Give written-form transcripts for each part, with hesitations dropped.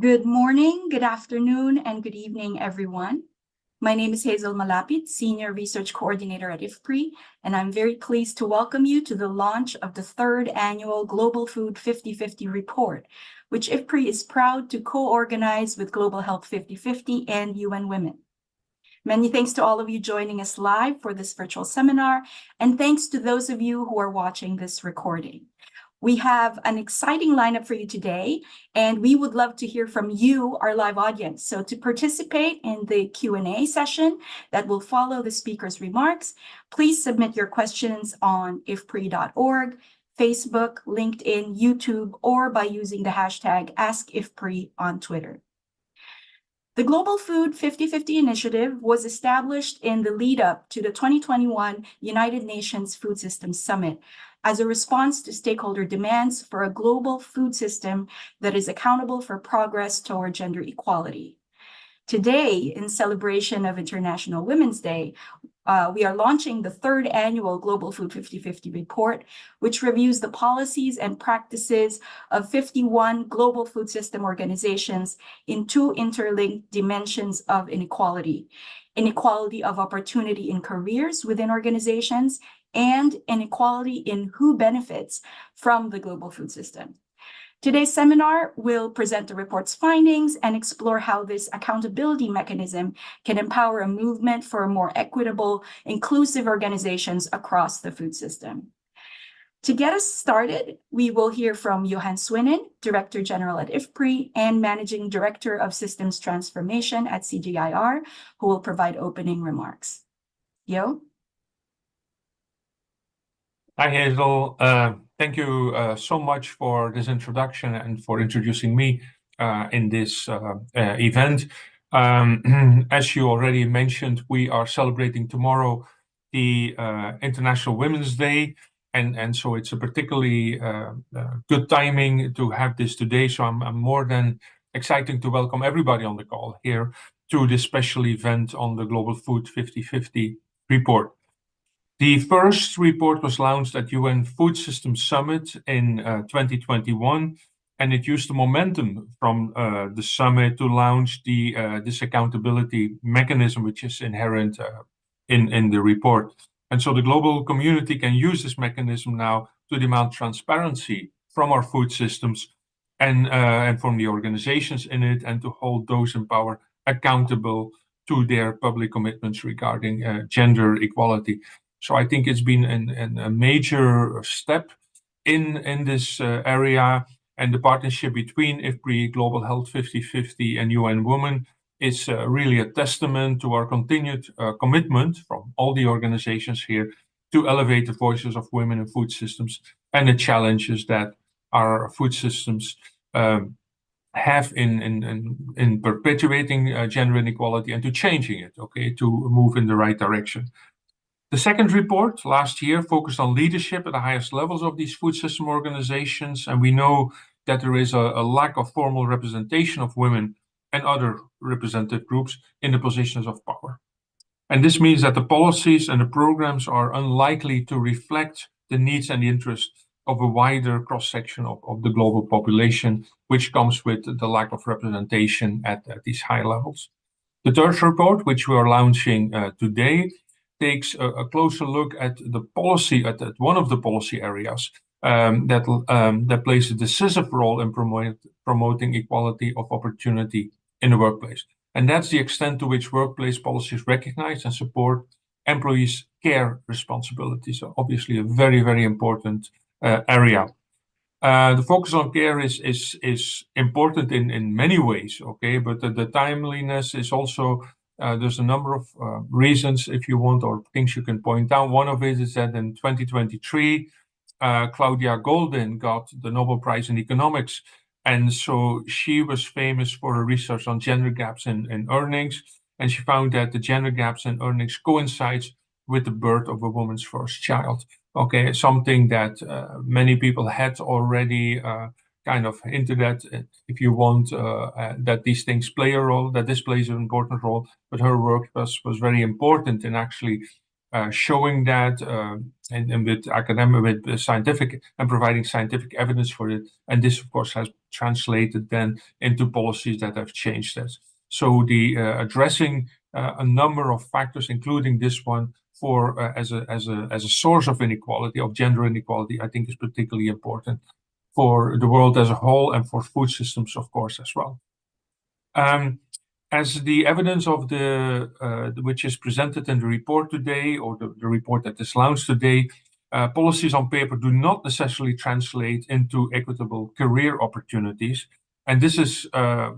Good morning, good afternoon, and good evening, everyone. My name is Hazel Malapit, Senior Research Coordinator at IFPRI, and I'm very pleased to welcome you to the launch of the third annual Global Food 50/50 report, which IFPRI is proud to co-organize with Global Health 50/50 and UN Women. Many thanks to all of you joining us live for this virtual seminar, and thanks to those of you who are watching this recording. We have an exciting lineup for you today, and we would love to hear from you, our live audience. So to participate in the Q&A session that will follow the speaker's remarks, please submit your questions on ifpri.org, Facebook, LinkedIn, YouTube, or by using the hashtag AskIFPRI on Twitter. The Global Food 50/50 initiative was established in the lead up to the 2021 United Nations Food Systems Summit as a response to stakeholder demands for a global food system that is accountable for progress toward gender equality. Today, in celebration of International Women's Day, we are launching the third annual Global Food 50/50 report, which reviews the policies and practices of 51 global food system organizations in two interlinked dimensions of inequality: inequality of opportunity in careers within organizations and inequality in who benefits from the global food system. Today's seminar will present the report's findings and explore how this accountability mechanism can empower a movement for more equitable, inclusive organizations across the food system. To get us started, we will hear from Johan Swinnen, Director General at IFPRI and Managing Director of Systems Transformation at CGIAR, who will provide opening remarks. Jo? Hi, Hazel. Thank you so much for this introduction and for introducing me in this event. As you already mentioned, we are celebrating tomorrow the International Women's Day, and so it's a particularly good timing to have this today. So I'm more than excited to welcome everybody on the call here to this special event on the Global Food 50/50 report. The first report was launched at UN Food Systems Summit in 2021, and it used the momentum from the summit to launch this accountability mechanism, which is inherent in the report. And so the global community can use this mechanism now to demand transparency from our food systems and from the organizations in it, and to hold those in power accountable to their public commitments regarding gender equality. So I think it's been a major step in this area, and the partnership between IFPRI, Global Health 50/50 and UN Women is really a testament to our continued commitment from all the organizations here to elevate the voices of women in food systems and the challenges that our food systems have in perpetuating gender inequality and to changing it, to move in the right direction. The second report last year focused on leadership at the highest levels of these food system organizations, and we know that there is a lack of formal representation of women and other representative groups in the positions of power. And this means that the policies and the programs are unlikely to reflect the needs and the interests of a wider cross-section of the global population, which comes with the lack of representation at these high levels. The third report, which we are launching today, takes a closer look at the policy, at one of the policy areas that plays a decisive role in promoting equality of opportunity in the workplace. And that's the extent to which workplace policies recognize and support employees' care responsibilities. So obviously a very, very important area. The focus on care is important in many ways, but the timeliness is also there's a number of reasons, if you want, or things you can point out. One of it is that in 2023, Claudia Goldin got the Nobel Prize in Economics. And so she was famous for her research on gender gaps in earnings. And she found that the gender gaps in earnings coincides with the birth of a woman's first child. Something that many people had already kind of hinted at, if you want, that these things play a role, that this plays an important role, but her work was very important in actually showing that and with academic, with scientific, and providing scientific evidence for it. And this, of course, has translated then into policies that have changed this. So the addressing a number of factors, including this one, for as a source of inequality, of gender inequality, I think is particularly important for the world as a whole and for food systems, of course, as well. As the evidence of which is presented in the report today, or the report that is launched today, policies on paper do not necessarily translate into equitable career opportunities. And this is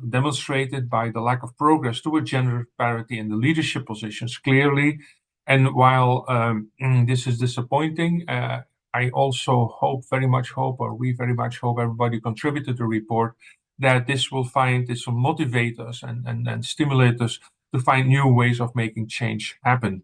demonstrated by the lack of progress toward gender parity in the leadership positions, clearly. And while this is disappointing, I also hope, very much hope, or we very much hope, everybody contributed to the report, that this will motivate us and stimulate us to find new ways of making change happen.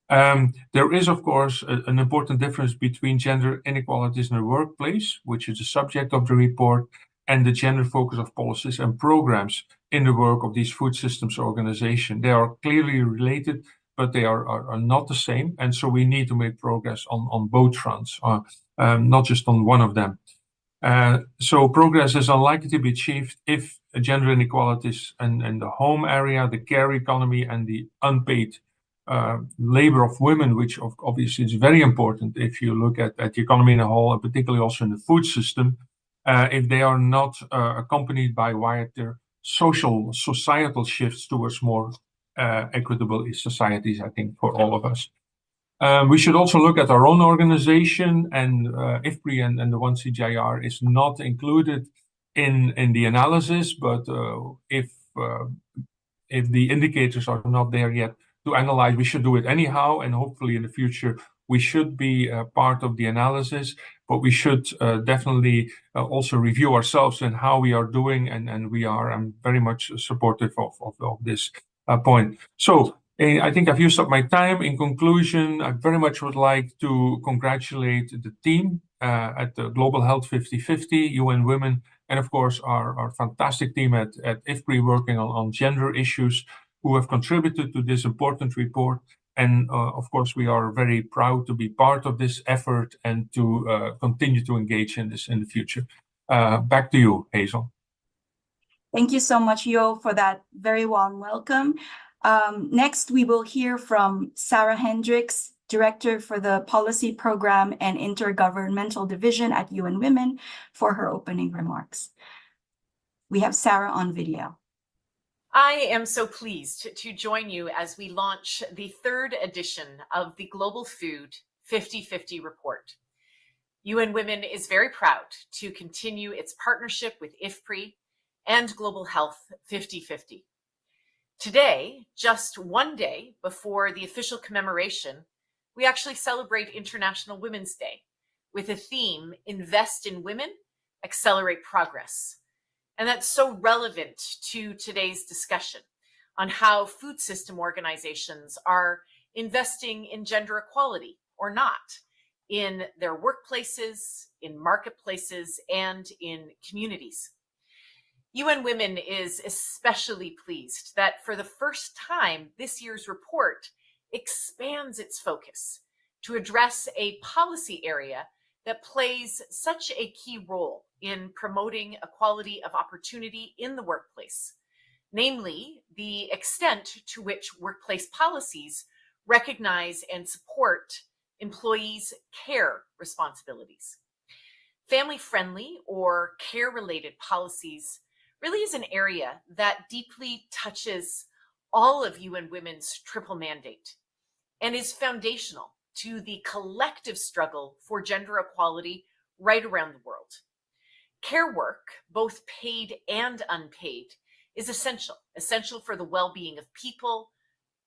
There is, of course, an important difference between gender inequalities in the workplace, which is the subject of the report, and the gender focus of policies and programs in the work of these food systems organizations. They are clearly related, but they are not the same. And so we need to make progress on both fronts, not just on one of them. So progress is unlikely to be achieved if gender inequalities in the home area, the care economy, and the unpaid labor of women, which obviously is very important if you look at the economy in a whole, and particularly also in the food system, if they are not accompanied by wider societal shifts towards more equitable societies, I think, for all of us. We should also look at our own organization, and IFPRI and the 1CGIR is not included in the analysis, but if the indicators are not there yet to analyze, we should do it anyhow, and hopefully in the future we should be part of the analysis, but we should definitely also review ourselves and how we are doing, and I'm very much supportive of this point. So I think I've used up my time. In conclusion, I very much would like to congratulate the team at the Global Health 50/50, UN Women, and of course our fantastic team at IFPRI working on gender issues, who have contributed to this important report. And of course, we are very proud to be part of this effort and to continue to engage in this in the future. Back to you, Hazel. Thank you so much, Yo, for that very warm welcome. Next, we will hear from Sarah Hendricks, Director for the Policy Program and Intergovernmental Division at UN Women, for her opening remarks. We have Sarah on video. I am so pleased to join you as we launch the third edition of the Global Food 50/50 report. UN Women is very proud to continue its partnership with IFPRI and Global Health 50/50. Today, just one day before the official commemoration, we actually celebrate International Women's Day with a theme, Invest in Women, Accelerate Progress. And that's so relevant to today's discussion on how food system organizations are investing in gender equality or not in their workplaces, in marketplaces, and in communities. UN Women is especially pleased that for the first time, this year's report expands its focus to address a policy area that plays such a key role in promoting equality of opportunity in the workplace, namely the extent to which workplace policies recognize and support employees' care responsibilities. Family-friendly or care-related policies really is an area that deeply touches all of UN Women's triple mandate and is foundational to the collective struggle for gender equality right around the world. Care work, both paid and unpaid, is essential for the well-being of people,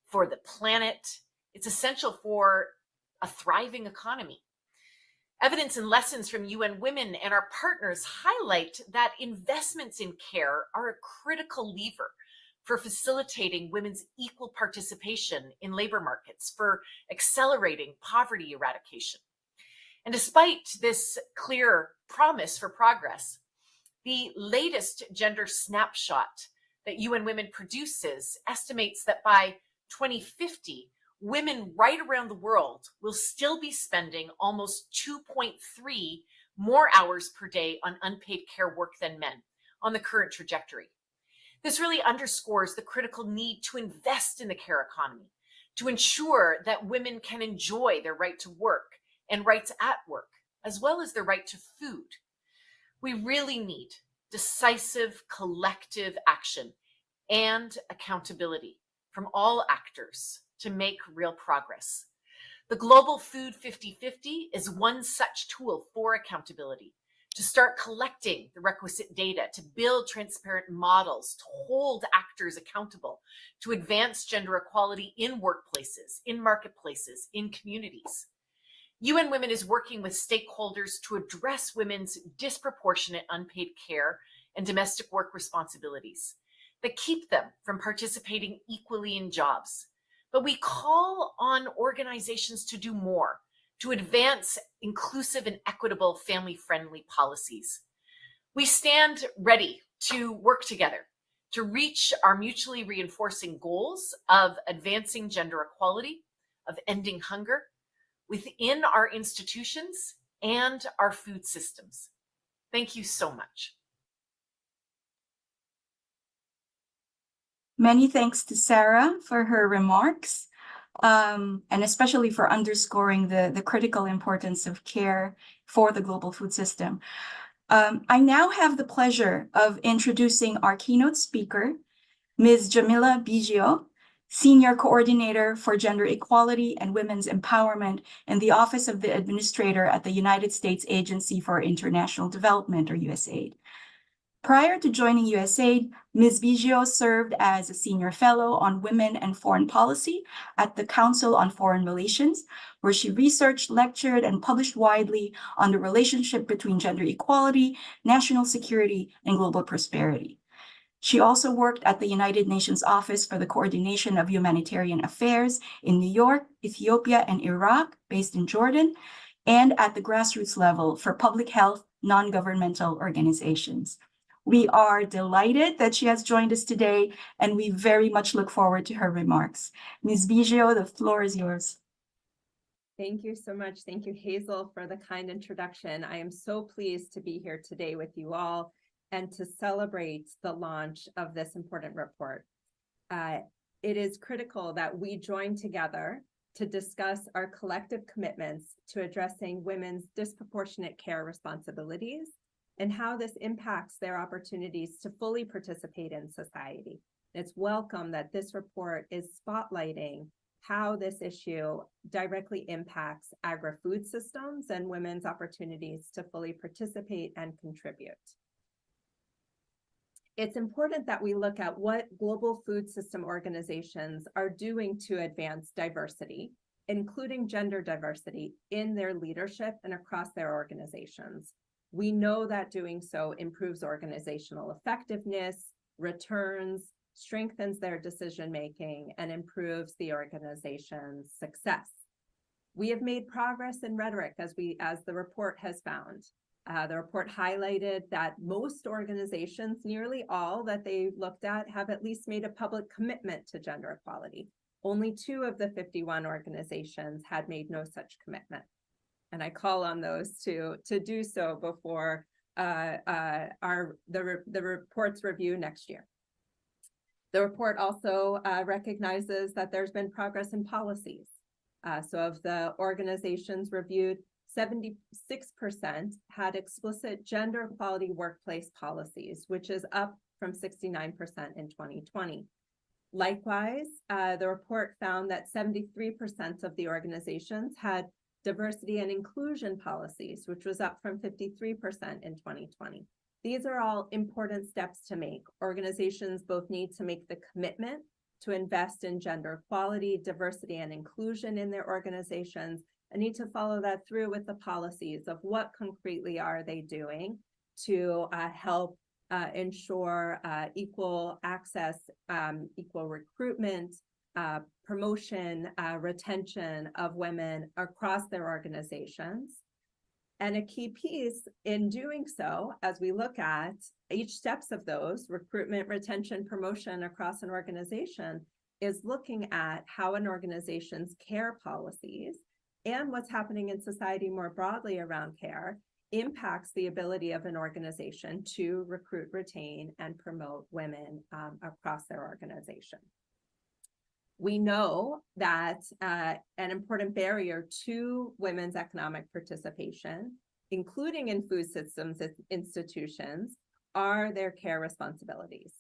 for the planet. It's essential for a thriving economy. Evidence and lessons from UN Women and our partners highlight that investments in care are a critical lever for facilitating women's equal participation in labor markets, for accelerating poverty eradication. And despite this clear promise for progress, the latest gender snapshot that UN Women produces estimates that by 2050, women right around the world will still be spending almost 2.3 more hours per day on unpaid care work than men on the current trajectory. This really underscores the critical need to invest in the care economy, to ensure that women can enjoy their right to work and rights at work, as well as their right to food. We really need decisive collective action and accountability from all actors to make real progress. The Global Food 50/50 is one such tool for accountability, to start collecting the requisite data, to build transparent models, to hold actors accountable, to advance gender equality in workplaces, in marketplaces, in communities. UN Women is working with stakeholders to address women's disproportionate unpaid care and domestic work responsibilities that keep them from participating equally in jobs. But we call on organizations to do more, to advance inclusive and equitable family-friendly policies. We stand ready to work together to reach our mutually reinforcing goals of advancing gender equality, of ending hunger within our institutions and our food systems. Thank you so much. Many thanks to Sarah for her remarks, and especially for underscoring the critical importance of care for the global food system. I now have the pleasure of introducing our keynote speaker, Ms. Jamila Biggio, Senior Coordinator for Gender Equality and Women's Empowerment in the Office of the Administrator at the United States Agency for International Development, or USAID. Prior to joining USAID, Ms. Biggio served as a Senior Fellow on Women and Foreign Policy at the Council on Foreign Relations, where she researched, lectured, and published widely on the relationship between gender equality, national security, and global prosperity. She also worked at the United Nations Office for the Coordination of Humanitarian Affairs in New York, Ethiopia, and Iraq, based in Jordan, and at the grassroots level for public health non-governmental organizations. We are delighted that she has joined us today, and we very much look forward to her remarks. Ms. Biggio, the floor is yours. Thank you so much. Thank you, Hazel, for the kind introduction. I am so pleased to be here today with you all and to celebrate the launch of this important report. It is critical that we join together to discuss our collective commitments to addressing women's disproportionate care responsibilities and how this impacts their opportunities to fully participate in society. It's welcome that this report is spotlighting how this issue directly impacts agri-food systems and women's opportunities to fully participate and contribute. It's important that we look at what global food system organizations are doing to advance diversity, including gender diversity, in their leadership and across their organizations. We know that doing so improves organizational effectiveness, returns, strengthens their decision-making, and improves the organization's success. We have made progress in rhetoric, as the report has found. The report highlighted that most organizations, nearly all that they looked at, have at least made a public commitment to gender equality. Only 2 of the 51 organizations had made no such commitment. And I call on those to do so before the report's review next year. The report also recognizes that there's been progress in policies. So of the organizations reviewed, 76% had explicit gender equality workplace policies, which is up from 69% in 2020. Likewise, the report found that 73% of the organizations had diversity and inclusion policies, which was up from 53% in 2020. These are all important steps to make. Organizations both need to make the commitment to invest in gender equality, diversity, and inclusion in their organizations, and need to follow that through with the policies of what concretely are they doing to help ensure equal access, equal recruitment, promotion, retention of women across their organizations. And a key piece in doing so, as we look at each steps of those, recruitment, retention, promotion across an organization, is looking at how an organization's care policies and what's happening in society more broadly around care impacts the ability of an organization to recruit, retain, and promote women across their organization. We know that an important barrier to women's economic participation, including in food systems institutions, are their care responsibilities.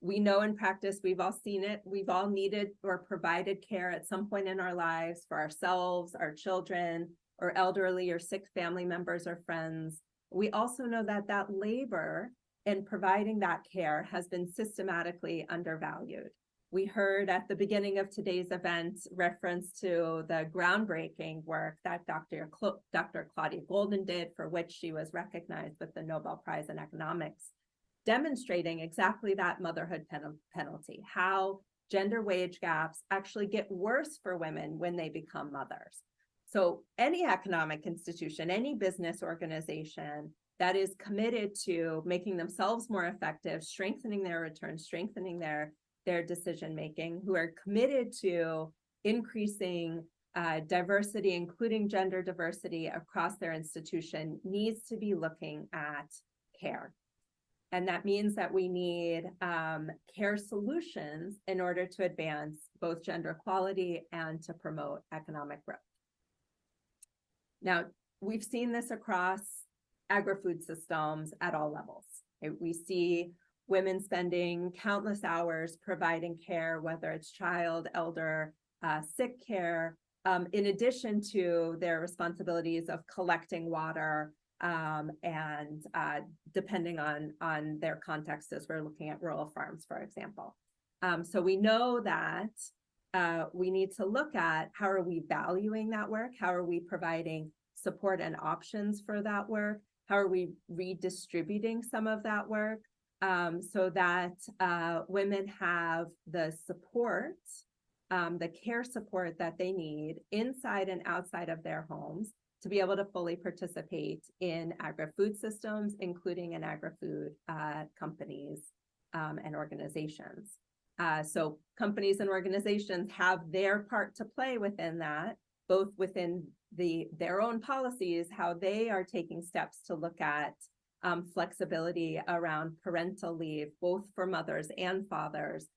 We know in practice, we've all seen it, we've all needed or provided care at some point in our lives for ourselves, our children, or elderly or sick family members or friends. We also know that that labor in providing that care has been systematically undervalued. We heard at the beginning of today's event reference to the groundbreaking work that Dr. Claudia Golden did, for which she was recognized with the Nobel Prize in Economics, demonstrating exactly that motherhood penalty, how gender wage gaps actually get worse for women when they become mothers. So any economic institution, any business organization that is committed to making themselves more effective, strengthening their returns, strengthening their decision-making, who are committed to increasing diversity, including gender diversity across their institution, needs to be looking at care. And that means that we need care solutions in order to advance both gender equality and to promote economic growth. Now, we've seen this across agri-food systems at all levels. We see women spending countless hours providing care, whether it's child, elder, sick care, in addition to their responsibilities of collecting water, and depending on their context, as we're looking at rural farms, for example. So we know that we need to look at how are we valuing that work? How are we providing support and options for that work? How are we redistributing some of that work so that women have the support, the care support that they need inside and outside of their homes to be able to fully participate in agri-food systems, including in agri-food companies and organizations. So companies and organizations have their part to play within that, both within their own policies, how they are taking steps to look at flexibility around parental leave, both for mothers and fathers,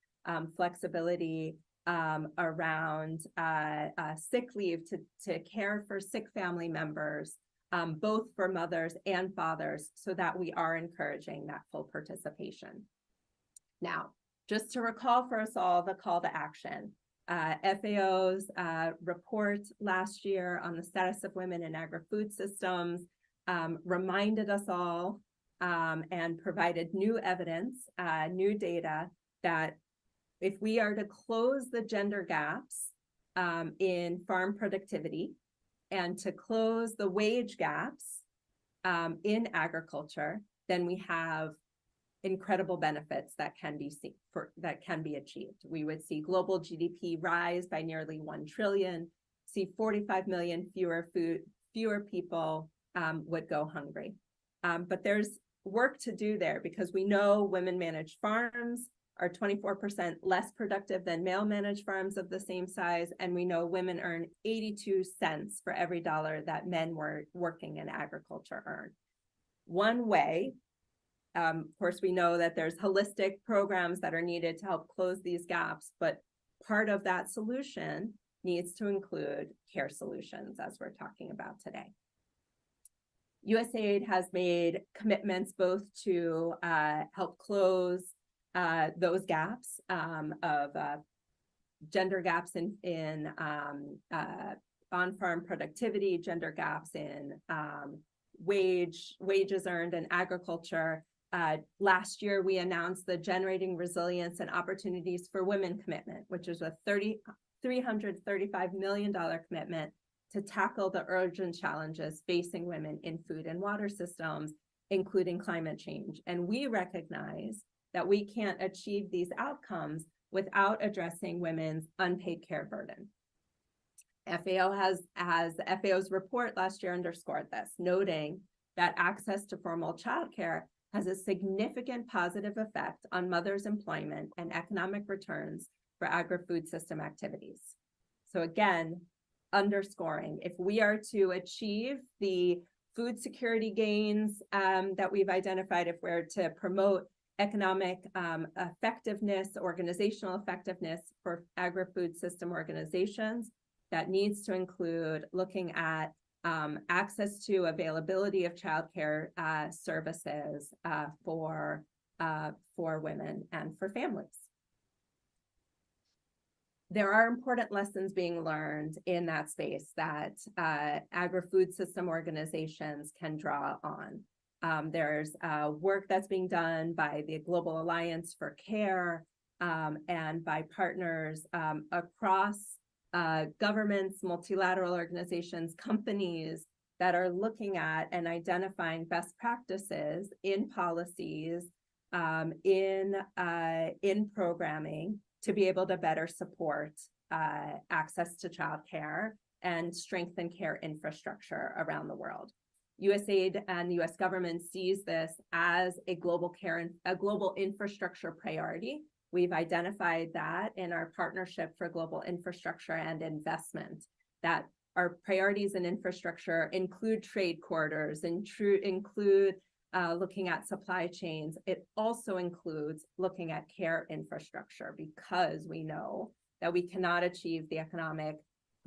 flexibility around sick leave to care for sick family members, both for mothers and fathers, so that we are encouraging that full participation. Now, just to recall for us all the call to action, FAO's report last year on the status of women in agri-food systems reminded us all and provided new evidence, new data that if we are to close the gender gaps in farm productivity and to close the wage gaps in agriculture, then we have incredible benefits that can be achieved. We would see global GDP rise by nearly 1 trillion, see 45 million fewer people would go hungry. But there's work to do there, because we know women-managed farms are 24% less productive than male-managed farms of the same size, and we know women earn 82 cents for every dollar that men working in agriculture earn. One way, of course, we know that there's holistic programs that are needed to help close these gaps, but part of that solution needs to include care solutions, as we're talking about today. USAID has made commitments both to help close those gaps of gender gaps in on-farm productivity, gender gaps in wages earned in agriculture. Last year, we announced the Generating Resilience and Opportunities for Women commitment, which is a $335 million commitment to tackle the urgent challenges facing women in food and water systems, including climate change. And we recognize that we can't achieve these outcomes without addressing women's unpaid care burden. FAO's report last year underscored this, noting that access to formal childcare has a significant positive effect on mothers' employment and economic returns for agri-food system activities. So again, underscoring, if we are to achieve the food security gains that we've identified, if we're to promote economic effectiveness, organizational effectiveness for agri-food system organizations, that needs to include looking at access to availability of childcare services for women and for families. There are important lessons being learned in that space that agri-food system organizations can draw on. There's work that's being done by the Global Alliance for Care and by partners across governments, multilateral organizations, companies that are looking at and identifying best practices in policies, in programming, to be able to better support access to childcare and strengthen care infrastructure around the world. USAID and the US government sees this as a global infrastructure priority. We've identified that in our partnership for global infrastructure and investment, that our priorities in infrastructure include trade corridors, include looking at supply chains. It also includes looking at care infrastructure, because we know that we cannot achieve the economic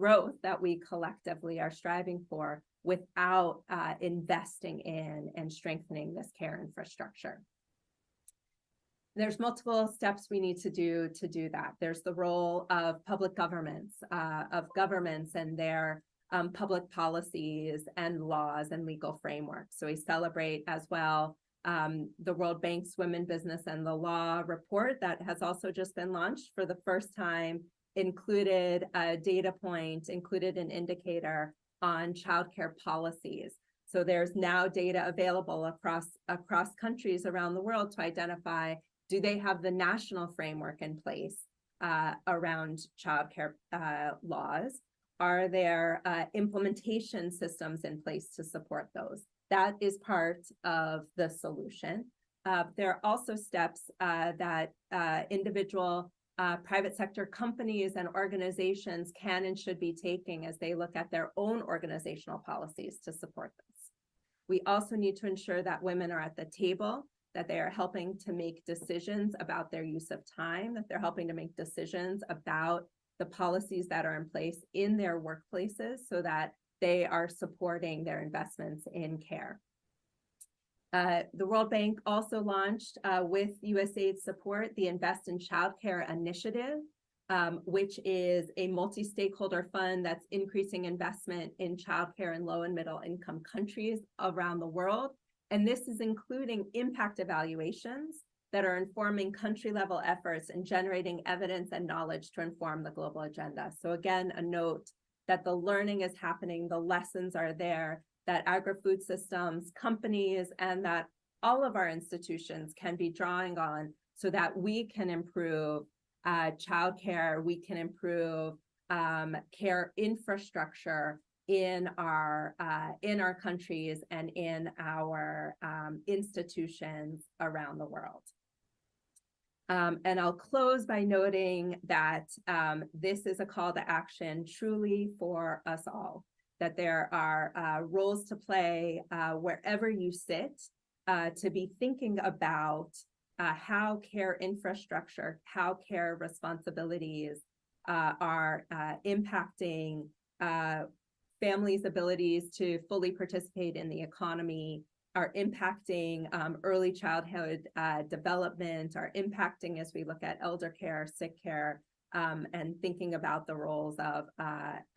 growth that we collectively are striving for without investing in and strengthening this care infrastructure. There's multiple steps we need to do that. There's the role of public governments, and their public policies and laws and legal frameworks. So we celebrate as well the World Bank's Women, Business, and the Law report that has also just been launched for the first time, included a data point, included an indicator on childcare policies. So there's now data available across countries around the world to identify, do they have the national framework in place around childcare laws? Are there implementation systems in place to support those? That is part of the solution. There are also steps that individual private sector companies and organizations can and should be taking as they look at their own organizational policies to support this. We also need to ensure that women are at the table, that they are helping to make decisions about their use of time, that they're helping to make decisions about the policies that are in place in their workplaces, so that they are supporting their investments in care. The World Bank also launched, with USAID support, the Invest in Childcare Initiative, which is a multi-stakeholder fund that's increasing investment in childcare in low and middle income countries around the world. And this is including impact evaluations that are informing country-level efforts and generating evidence and knowledge to inform the global agenda. So again, a note that the learning is happening, the lessons are there, that agri-food systems, companies, and that all of our institutions can be drawing on, so that we can improve childcare, we can improve care infrastructure in our countries and in our institutions around the world. And I'll close by noting that this is a call to action truly for us all, that there are roles to play wherever you sit, to be thinking about how care infrastructure, how care responsibilities are impacting families' abilities to fully participate in the economy, are impacting early childhood development, are impacting as we look at elder care, sick care, and thinking about the roles of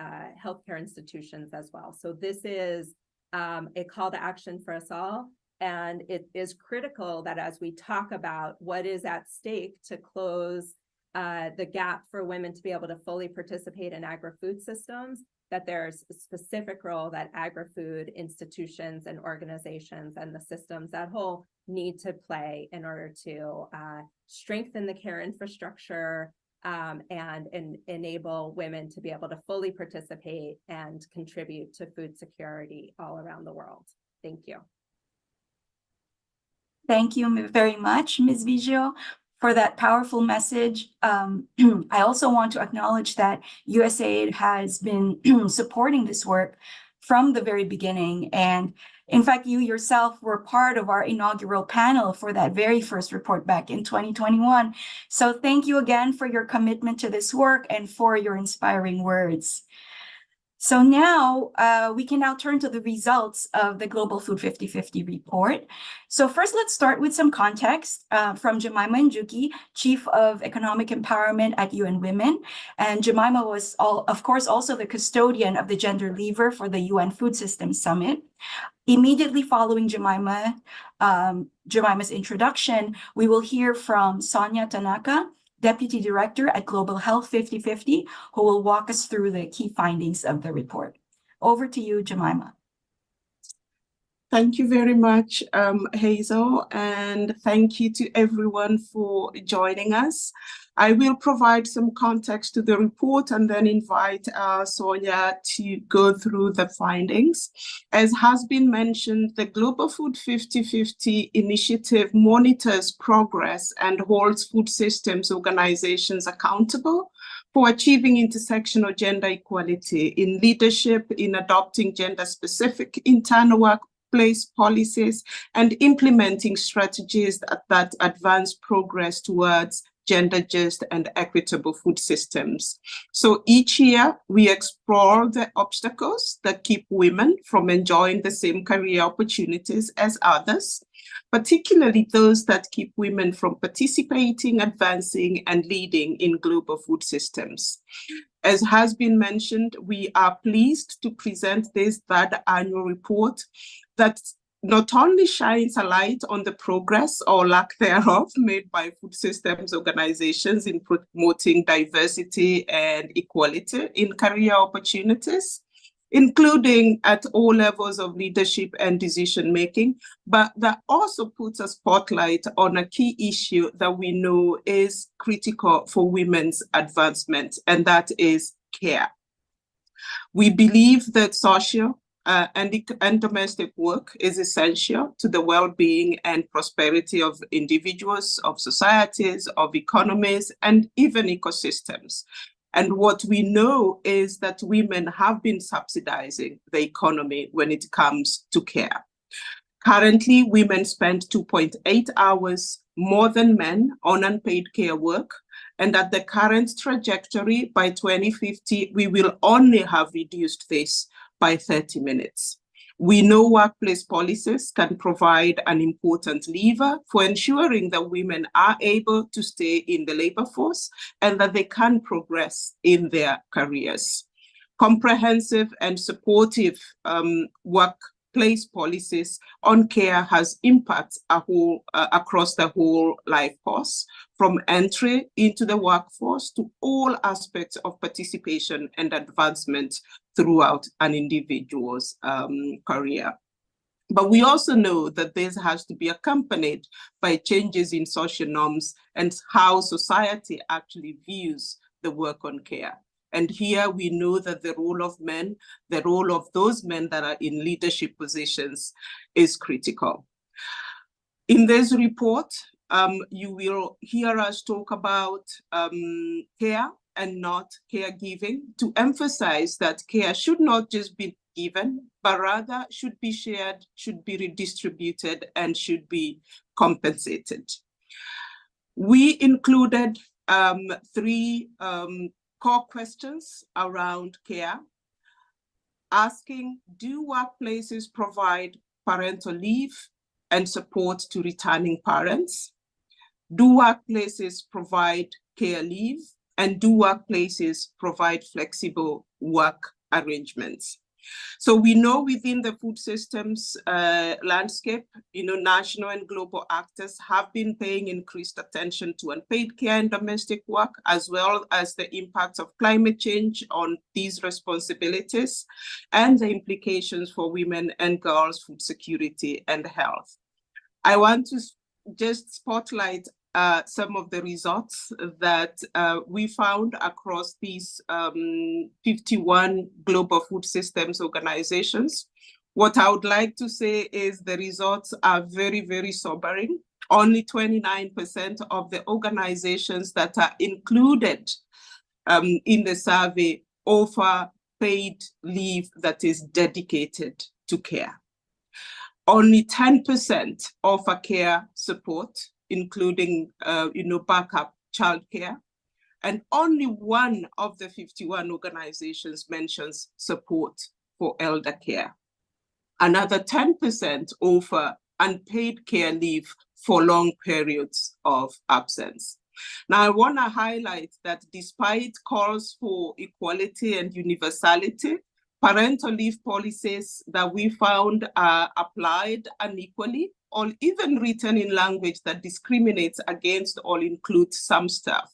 healthcare institutions as well. So this is a call to action for us all. And it is critical that as we talk about what is at stake to close the gap for women to be able to fully participate in agri-food systems, that there's a specific role that agri-food institutions and organizations and the systems as a whole need to play in order to strengthen the care infrastructure and enable women to be able to fully participate and contribute to food security all around the world. Thank you. Thank you very much, Ms. Vigio, for that powerful message. I also want to acknowledge that USAID has been supporting this work from the very beginning. And in fact, you yourself were part of our inaugural panel for that very first report back in 2021. So thank you again for your commitment to this work and for your inspiring words. So now we can now turn to the results of the Global Food 50/50 report. So first, let's start with some context from Jemima Njuki, Chief of Economic Empowerment at UN Women. And Jemima was, of course, also the custodian of the gender lever for the UN Food Systems Summit. Immediately following Jemima's introduction, we will hear from Sonia Tanaka, Deputy Director at Global Health 50/50, who will walk us through the key findings of the report. Over to you, Jemima. Thank you very much, Hazel, and thank you to everyone for joining us. I will provide some context to the report and then invite Sonia to go through the findings. As has been mentioned, the Global Food 50/50 initiative monitors progress and holds food systems organizations accountable for achieving intersectional gender equality in leadership, in adopting gender-specific internal workplace policies, and implementing strategies that advance progress towards gender just and equitable food systems. So each year we explore the obstacles that keep women from enjoying the same career opportunities as others, particularly those that keep women from participating, advancing, and leading in global food systems. As has been mentioned, we are pleased to present this third annual report that not only shines a light on the progress or lack thereof made by food systems organizations in promoting diversity and equality in career opportunities, including at all levels of leadership and decision-making, but that also puts a spotlight on a key issue that we know is critical for women's advancement, and that is care. We believe that social and domestic work is essential to the well-being and prosperity of individuals, of societies, of economies, and even ecosystems. And what we know is that women have been subsidizing the economy when it comes to care. Currently, women spend 2.8 hours more than men on unpaid care work. And at the current trajectory, by 2050, we will only have reduced this by 30 minutes. We know workplace policies can provide an important lever for ensuring that women are able to stay in the labor force and that they can progress in their careers. Comprehensive and supportive workplace policies on care has impacts across the whole life course, from entry into the workforce to all aspects of participation and advancement throughout an individual's career. But we also know that this has to be accompanied by changes in social norms and how society actually views the work on care. And here we know that the role of men, the role of those men that are in leadership positions is critical. In this report, you will hear us talk about care and not caregiving, to emphasize that care should not just be given, but rather should be shared, should be redistributed, and should be compensated. We included 3 core questions around care, asking, do workplaces provide parental leave and support to returning parents? Do workplaces provide care leave? And do workplaces provide flexible work arrangements? So we know within the food systems landscape, national and global actors have been paying increased attention to unpaid care and domestic work, as well as the impacts of climate change on these responsibilities and the implications for women and girls' food security and health. I want to just spotlight some of the results that we found across these 51 global food systems organizations. What I would like to say is the results are very, very sobering. Only 29% of the organizations that are included in the survey offer paid leave that is dedicated to care. Only 10% offer care support, including backup childcare. And only one of the 51 organizations mentions support for elder care. Another 10% offer unpaid care leave for long periods of absence. Now, I want to highlight that despite calls for equality and universality, parental leave policies that we found are applied unequally or even written in language that discriminates against or includes some staff.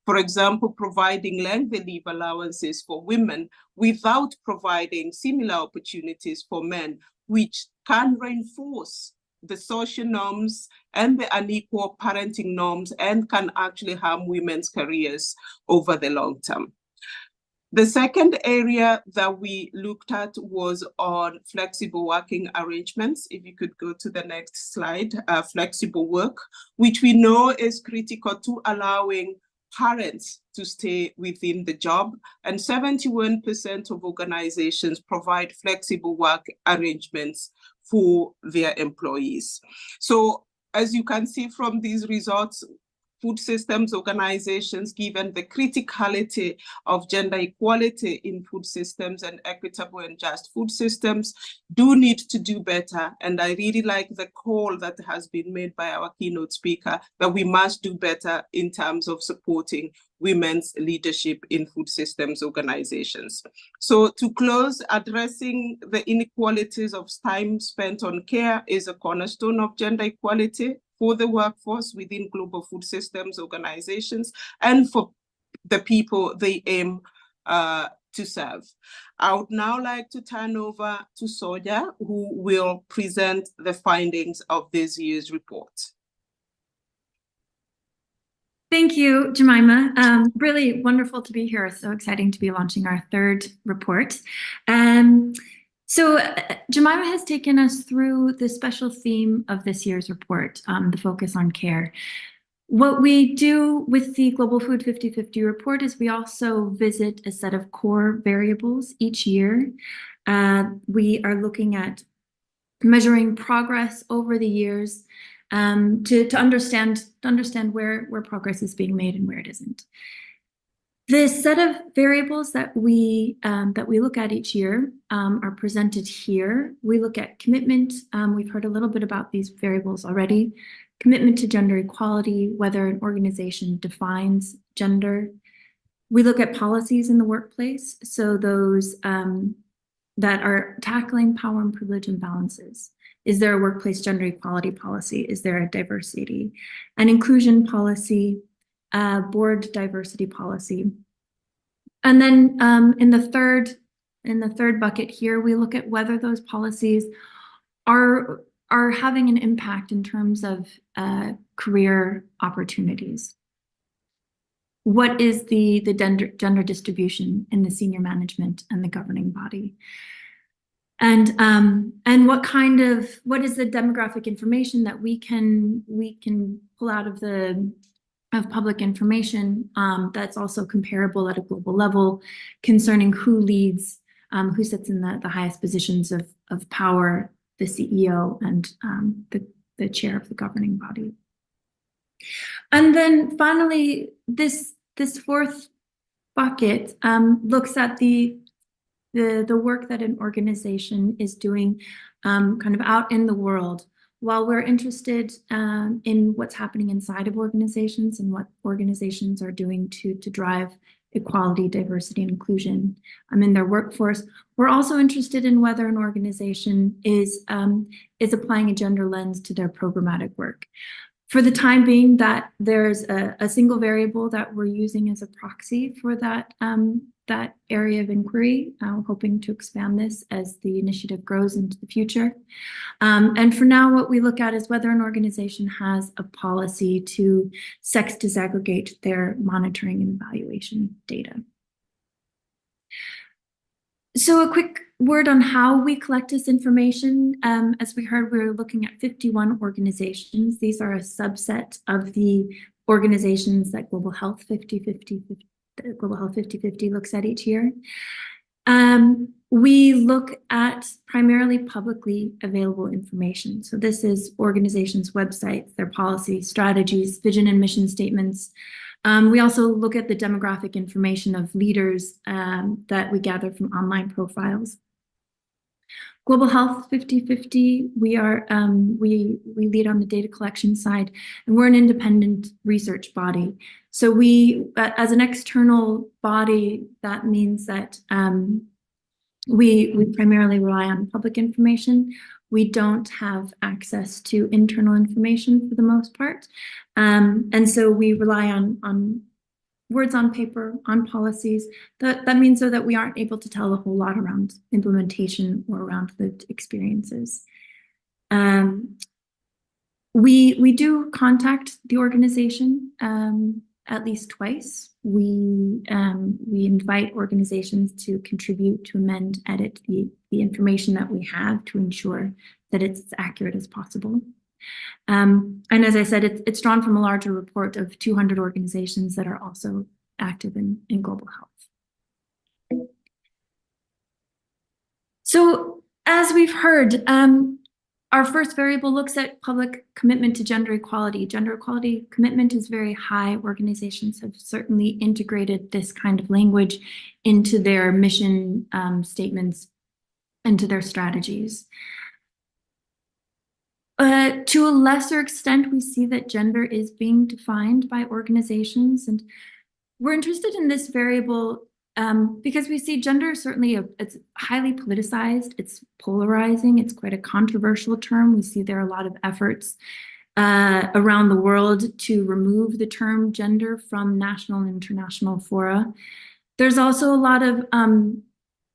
For example, providing lengthy leave allowances for women without providing similar opportunities for men, which can reinforce the social norms and the unequal parenting norms and can actually harm women's careers over the long term. The second area that we looked at was on flexible working arrangements. If you could go to the next slide, flexible work, which we know is critical to allowing parents to stay within the job, and 71% of organizations provide flexible work arrangements for their employees. So as you can see from these results, food systems organizations, given the criticality of gender equality in food systems and equitable and just food systems, do need to do better. And I really like the call that has been made by our keynote speaker that we must do better in terms of supporting women's leadership in food systems organizations. So to close, addressing the inequalities of time spent on care is a cornerstone of gender equality for the workforce within global food systems organizations and for the people they aim to serve. I would now like to turn over to Soja, who will present the findings of this year's report. Thank you, Jemima. Really wonderful to be here. So exciting to be launching our third report. So Jemima has taken us through the special theme of this year's report, the focus on care. What we do with the Global Food 50/50 report is we also visit a set of core variables each year. We are looking at measuring progress over the years to understand where progress is being made and where it isn't. The set of variables that we look at each year are presented here. We look at commitment. We've heard a little bit about these variables already. Commitment to gender equality, whether an organization defines gender. We look at policies in the workplace, so those that are tackling power and privilege imbalances. Is there a workplace gender equality policy? Is there a diversity and inclusion policy? Board diversity policy. And then in the third bucket here, we look at whether those policies are having an impact in terms of career opportunities. What is the gender distribution in the senior management and the governing body? And what is the demographic information that we can pull out of public information that's also comparable at a global level concerning who leads, who sits in the highest positions of power, the CEO and the chair of the governing body. And then finally, this fourth bucket looks at the work that an organization is doing kind of out in the world. While we're interested in what's happening inside of organizations and what organizations are doing to drive equality, diversity, and inclusion in their workforce, we're also interested in whether an organization is applying a gender lens to their programmatic work. For the time being, that there's a single variable that we're using as a proxy for that area of inquiry. We're hoping to expand this as the initiative grows into the future. And for now, what we look at is whether an organization has a policy to sex disaggregate their monitoring and evaluation data. So a quick word on how we collect this information. As we heard, we're looking at 51 organizations. These are a subset of the organizations that Global Health 50/50 looks at each year. We look at primarily publicly available information. So this is organizations' websites, their policies, strategies, vision and mission statements. We also look at the demographic information of leaders that we gather from online profiles. Global Health 50/50, we lead on the data collection side, and we're an independent research body. So we, as an external body, that means that we primarily rely on public information. We don't have access to internal information for the most part. And so we rely on words on paper, on policies. That means so that we aren't able to tell a whole lot around implementation or around lived experiences. We do contact the organization at least twice. We invite organizations to contribute, to amend, edit the information that we have to ensure that it's as accurate as possible. And as I said, it's drawn from a larger report of 200 organizations that are also active in global health. So as we've heard, our first variable looks at public commitment to gender equality. Gender equality commitment is very high. Organizations have certainly integrated this kind of language into their mission statements, into their strategies. To a lesser extent, we see that gender is being defined by organizations, and we're interested in this variable because we see gender certainly it's highly politicized, it's polarizing, it's quite a controversial term. We see there are a lot of efforts around the world to remove the term gender from national and international fora. There's also a lot of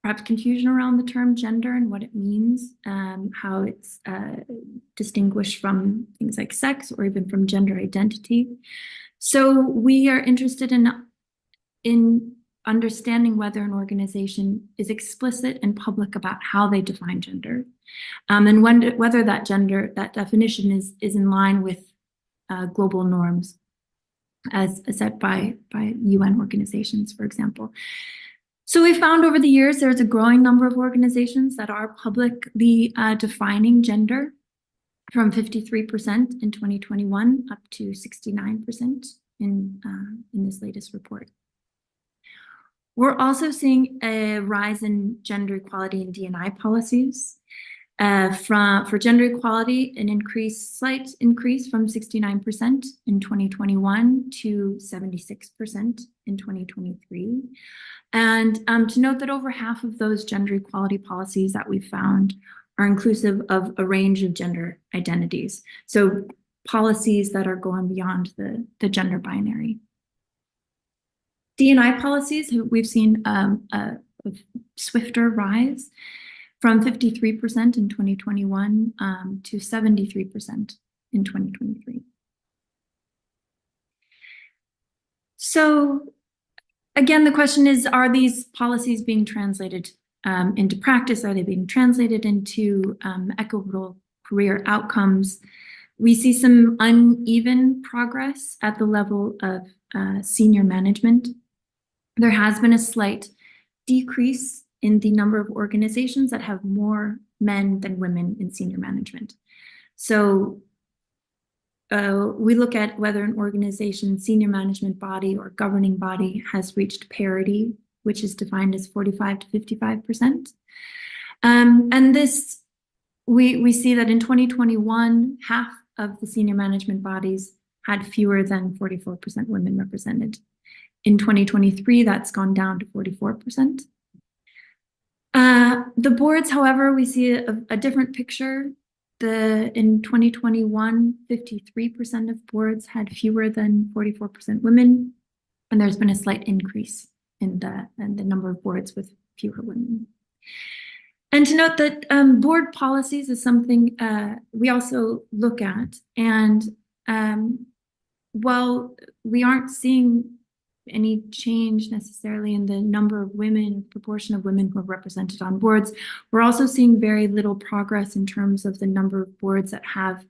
perhaps confusion around the term gender and what it means, how it's distinguished from things like sex or even from gender identity. So we are interested in understanding whether an organization is explicit and public about how they define gender, and whether that definition is in line with global norms as set by UN organizations, for example. So we found over the years there's a growing number of organizations that are publicly defining gender, from 53% in 2021 up to 69% in this latest report. We're also seeing a rise in gender equality in D&I policies. For gender equality, slight increase from 69% in 2021 to 76% in 2023. And to note that over half of those gender equality policies that we found are inclusive of a range of gender identities. So policies that are going beyond the gender binary. D&I policies, we've seen a swifter rise from 53% in 2021 to 73% in 2023. So again, the question is, are these policies being translated into practice? Are they being translated into equitable career outcomes? We see some uneven progress at the level of senior management. There has been a slight decrease in the number of organizations that have more men than women in senior management. So we look at whether an organization's senior management body or governing body has reached parity, which is defined as 45 to 55%. And this, we see that in 2021, half of the senior management bodies had fewer than 44% women represented. In 2023, that's gone down to 44%. The boards, however, we see a different picture. In 2021, 53% of boards had fewer than 44% women, and there's been a slight increase in the number of boards with fewer women. And to note that board policies is something we also look at, and while we aren't seeing any change necessarily in the number of women, proportion of women who are represented on boards. We're also seeing very little progress in terms of the number of boards that have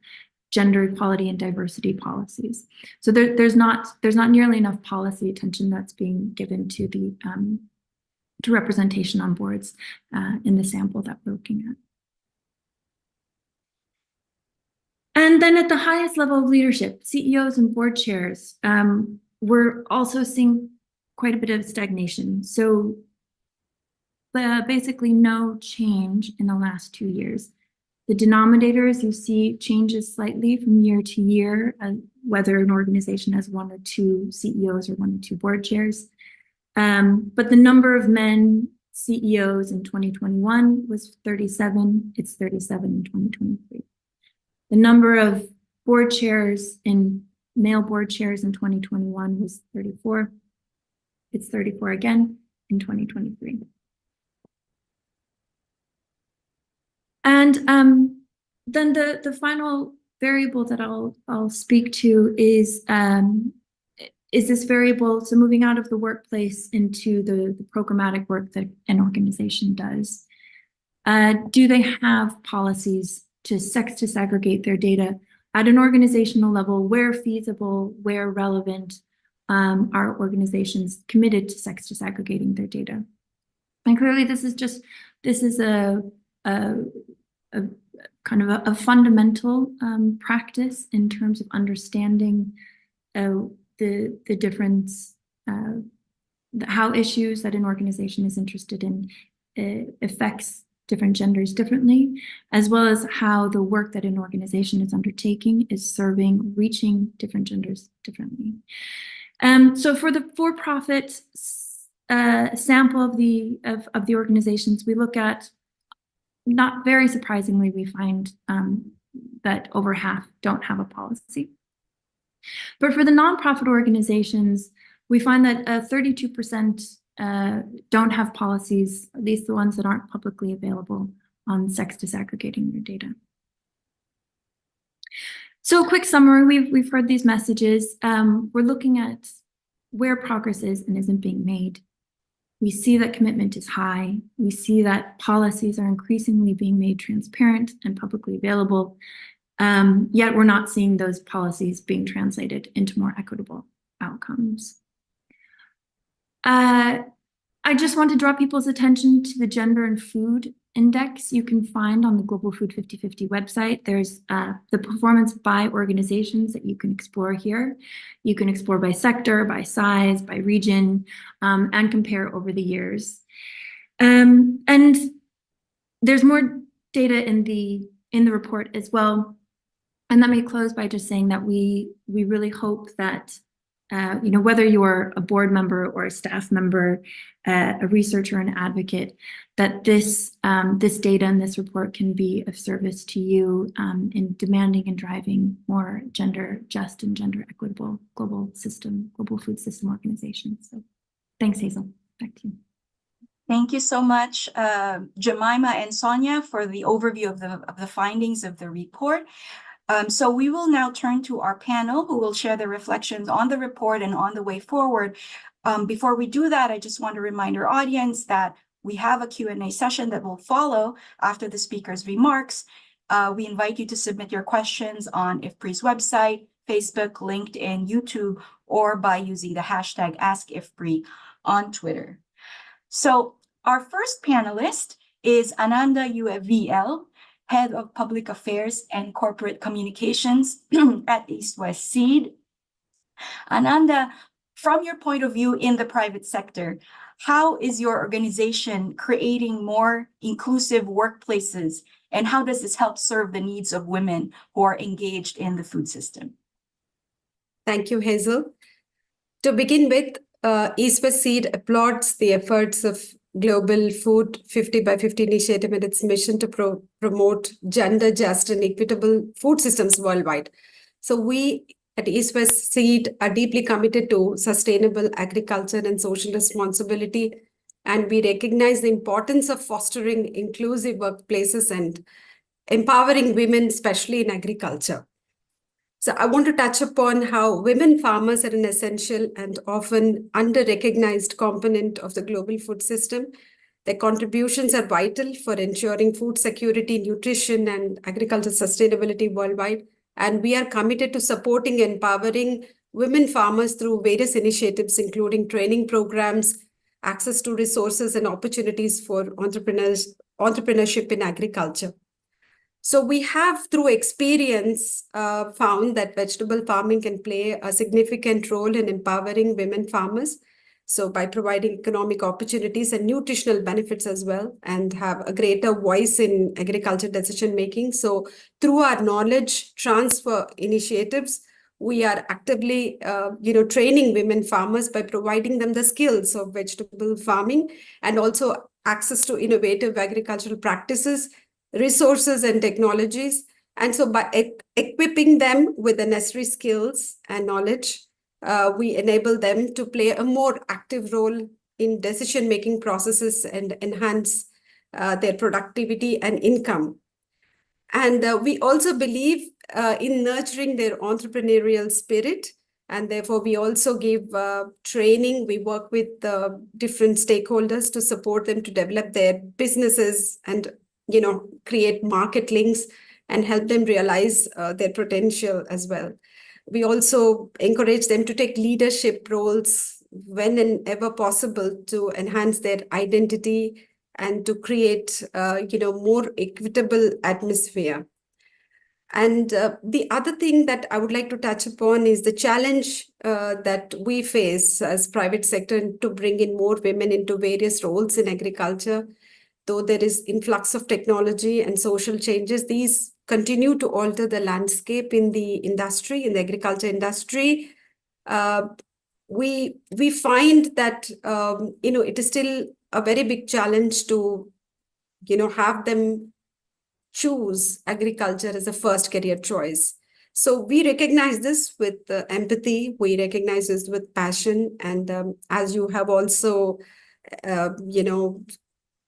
gender equality and diversity policies. So there's not nearly enough policy attention that's being given to the to representation on boards in the sample that we're looking at. And then at the highest level of leadership, CEOs and board chairs, we're also seeing quite a bit of stagnation. So basically no change in the last 2 years. The denominators, you see changes slightly from year to year, whether an organization has 1 or 2 CEOs or 1 or 2 board chairs. But the number of men CEOs in 2021 was 37. It's 37 in 2023. The number of board chairs male board chairs in 2021 was 34. It's 34 again in 2023. And then the final variable that I'll speak to is this variable, so moving out of the workplace into the programmatic work that an organization does. Do they have policies to sex disaggregate their data at an organizational level where feasible, where relevant, are organizations committed to sex disaggregating their data? And clearly this is a kind of a fundamental practice in terms of understanding the difference, how issues that an organization is interested in affects different genders differently, as well as how the work that an organization is undertaking is reaching different genders differently. So for the for-profit sample of the organizations, we look at, not very surprisingly, we find that over half don't have a policy. But for the nonprofit organizations, we find that 32% don't have policies, at least the ones that aren't publicly available, on sex disaggregating their data. So a quick summary, we've heard these messages. We're looking at where progress is and isn't being made. We see that commitment is high. We see that policies are increasingly being made transparent and publicly available, yet we're not seeing those policies being translated into more equitable outcomes. I just want to draw people's attention to the Gender and Food Index you can find on the Global Food 50/50 website. There's the performance by organizations that you can explore here. You can explore by sector, by size, by region, and compare over the years. And there's more data in the report as well. And let me close by just saying that we really hope that whether you're a board member or a staff member, a researcher, an advocate, that this data and this report can be of service to you in demanding and driving more gender just and gender equitable global food system organizations. So thanks, Hazel. Back to you. Thank you so much, Jemima and Sonia, for the overview of the findings of the report. So we will now turn to our panel, who will share their reflections on the report and on the way forward. Before we do that, I just want to remind our audience that we have a Q&A session that will follow after the speaker's remarks. We invite you to submit your questions on IFPRI's website, Facebook, LinkedIn, YouTube, or by using the hashtag AskIFPRI on Twitter. So our first panelist is Ananda UFVL, Head of Public Affairs and Corporate Communications at East West Seed. Ananda, from your point of view in the private sector, how is your organization creating more inclusive workplaces, and how does this help serve the needs of women who are engaged in the food system? Thank you, Hazel. To begin with, East West Seed applauds the efforts of Global Food 50/50 initiative and its mission to promote gender just and equitable food systems worldwide. So we at East West Seed are deeply committed to sustainable agriculture and social responsibility, and we recognize the importance of fostering inclusive workplaces and empowering women, especially in agriculture. So I want to touch upon how women farmers are an essential and often under-recognized component of the global food system. Their contributions are vital for ensuring food security, nutrition, and agricultural sustainability worldwide. And we are committed to supporting and empowering women farmers through various initiatives, including training programs, access to resources, and opportunities for entrepreneurship in agriculture. So we have, through experience, found that vegetable farming can play a significant role in empowering women farmers. So by providing economic opportunities and nutritional benefits as well, and have a greater voice in agriculture decision making. So through our knowledge transfer initiatives, we are actively, training women farmers by providing them the skills of vegetable farming and also access to innovative agricultural practices, resources, and technologies. And so by equipping them with the necessary skills and knowledge, we enable them to play a more active role in decision-making processes and enhance their productivity and income. And we also believe in nurturing their entrepreneurial spirit. And therefore, we also give training. We work with different stakeholders to support them to develop their businesses and create market links and help them realize their potential as well. We also encourage them to take leadership roles when and ever possible to enhance their identity and to create, more equitable atmosphere. And the other thing that I would like to touch upon is the challenge that we face as private sector to bring in more women into various roles in agriculture. Though there is influx of technology and social changes, these continue to alter the landscape in the industry, in the agriculture industry. We find that it is still a very big challenge to have them choose agriculture as a first career choice. So we recognize this with empathy, we recognize this with passion, and as you have also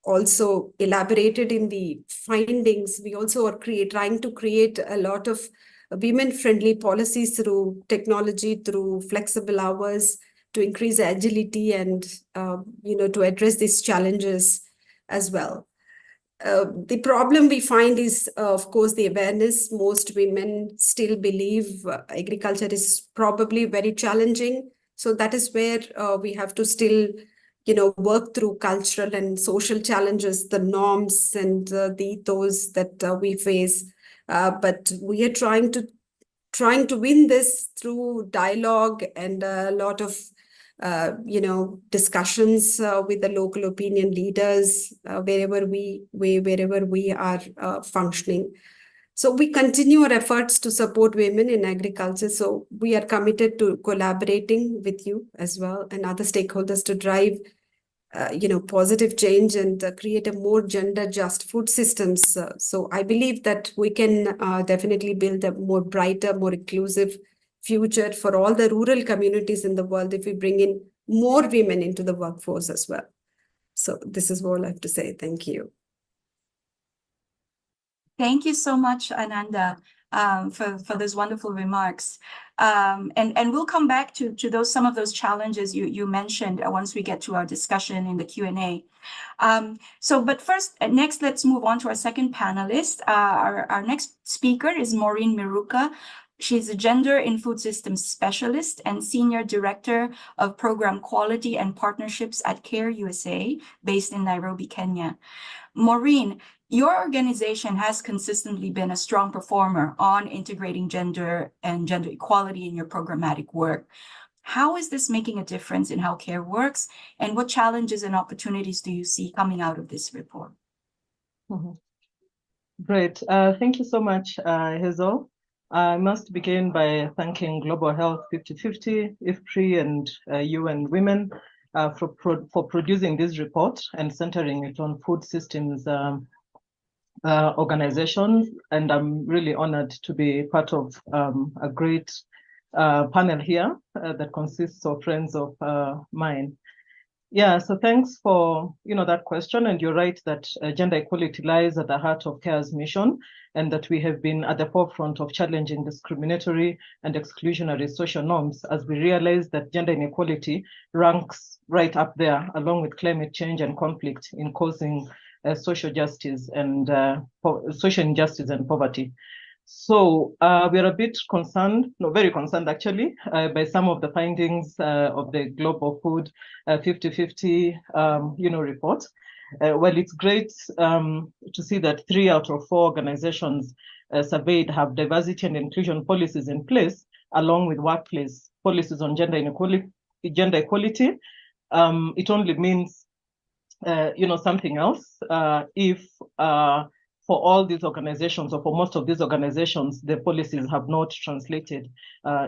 also elaborated in the findings, we also are trying to create a lot of women-friendly policies through technology, through flexible hours, to increase agility and to address these challenges as well. The problem we find is, of course, the awareness. Most women still believe agriculture is probably very challenging. So that is where we have to still, work through cultural and social challenges, the norms and the ethos that we face. But we are trying to win this through dialogue and a lot of discussions with the local opinion leaders wherever we are functioning. So we continue our efforts to support women in agriculture. So we are committed to collaborating with you as well and other stakeholders to drive positive change and create a more gender-just food systems. So I believe that we can definitely build a more brighter, more inclusive future for all the rural communities in the world if we bring in more women into the workforce as well. So this is all I have to say. Thank you. Thank you so much, Ananda, for those wonderful remarks. And we'll come back to some of those challenges you mentioned once we get to our discussion in the Q&A. But first, next, let's move on to our second panelist. Our next speaker is Maureen Miruka. She's a Gender in Food Systems Specialist and Senior Director of Program Quality and Partnerships at CARE USA, based in Nairobi, Kenya. Maureen, your organization has consistently been a strong performer on integrating gender and gender equality in your programmatic work. How is this making a difference in how CARE works, and what challenges and opportunities do you see coming out of this report? Great. Thank you so much, Hazel. I must begin by thanking Global Health 50/50, IFPRI, and UN Women for producing this report and centering it on food systems organizations. And I'm really honored to be part of a great panel here that consists of friends of mine. Yeah, so thanks for that question, and you're right that gender equality lies at the heart of CARE's mission, and that we have been at the forefront of challenging discriminatory and exclusionary social norms as we realize that gender inequality ranks right up there along with climate change and conflict in causing social justice and social injustice and poverty. So we are a bit concerned, no, very concerned actually, by some of the findings of the Global Food 50/50, report. Well, it's great to see that 3 out of 4 organizations surveyed have diversity and inclusion policies in place, along with workplace policies on gender equality. It only means, something else if for all these organizations, or for most of these organizations, the policies have not translated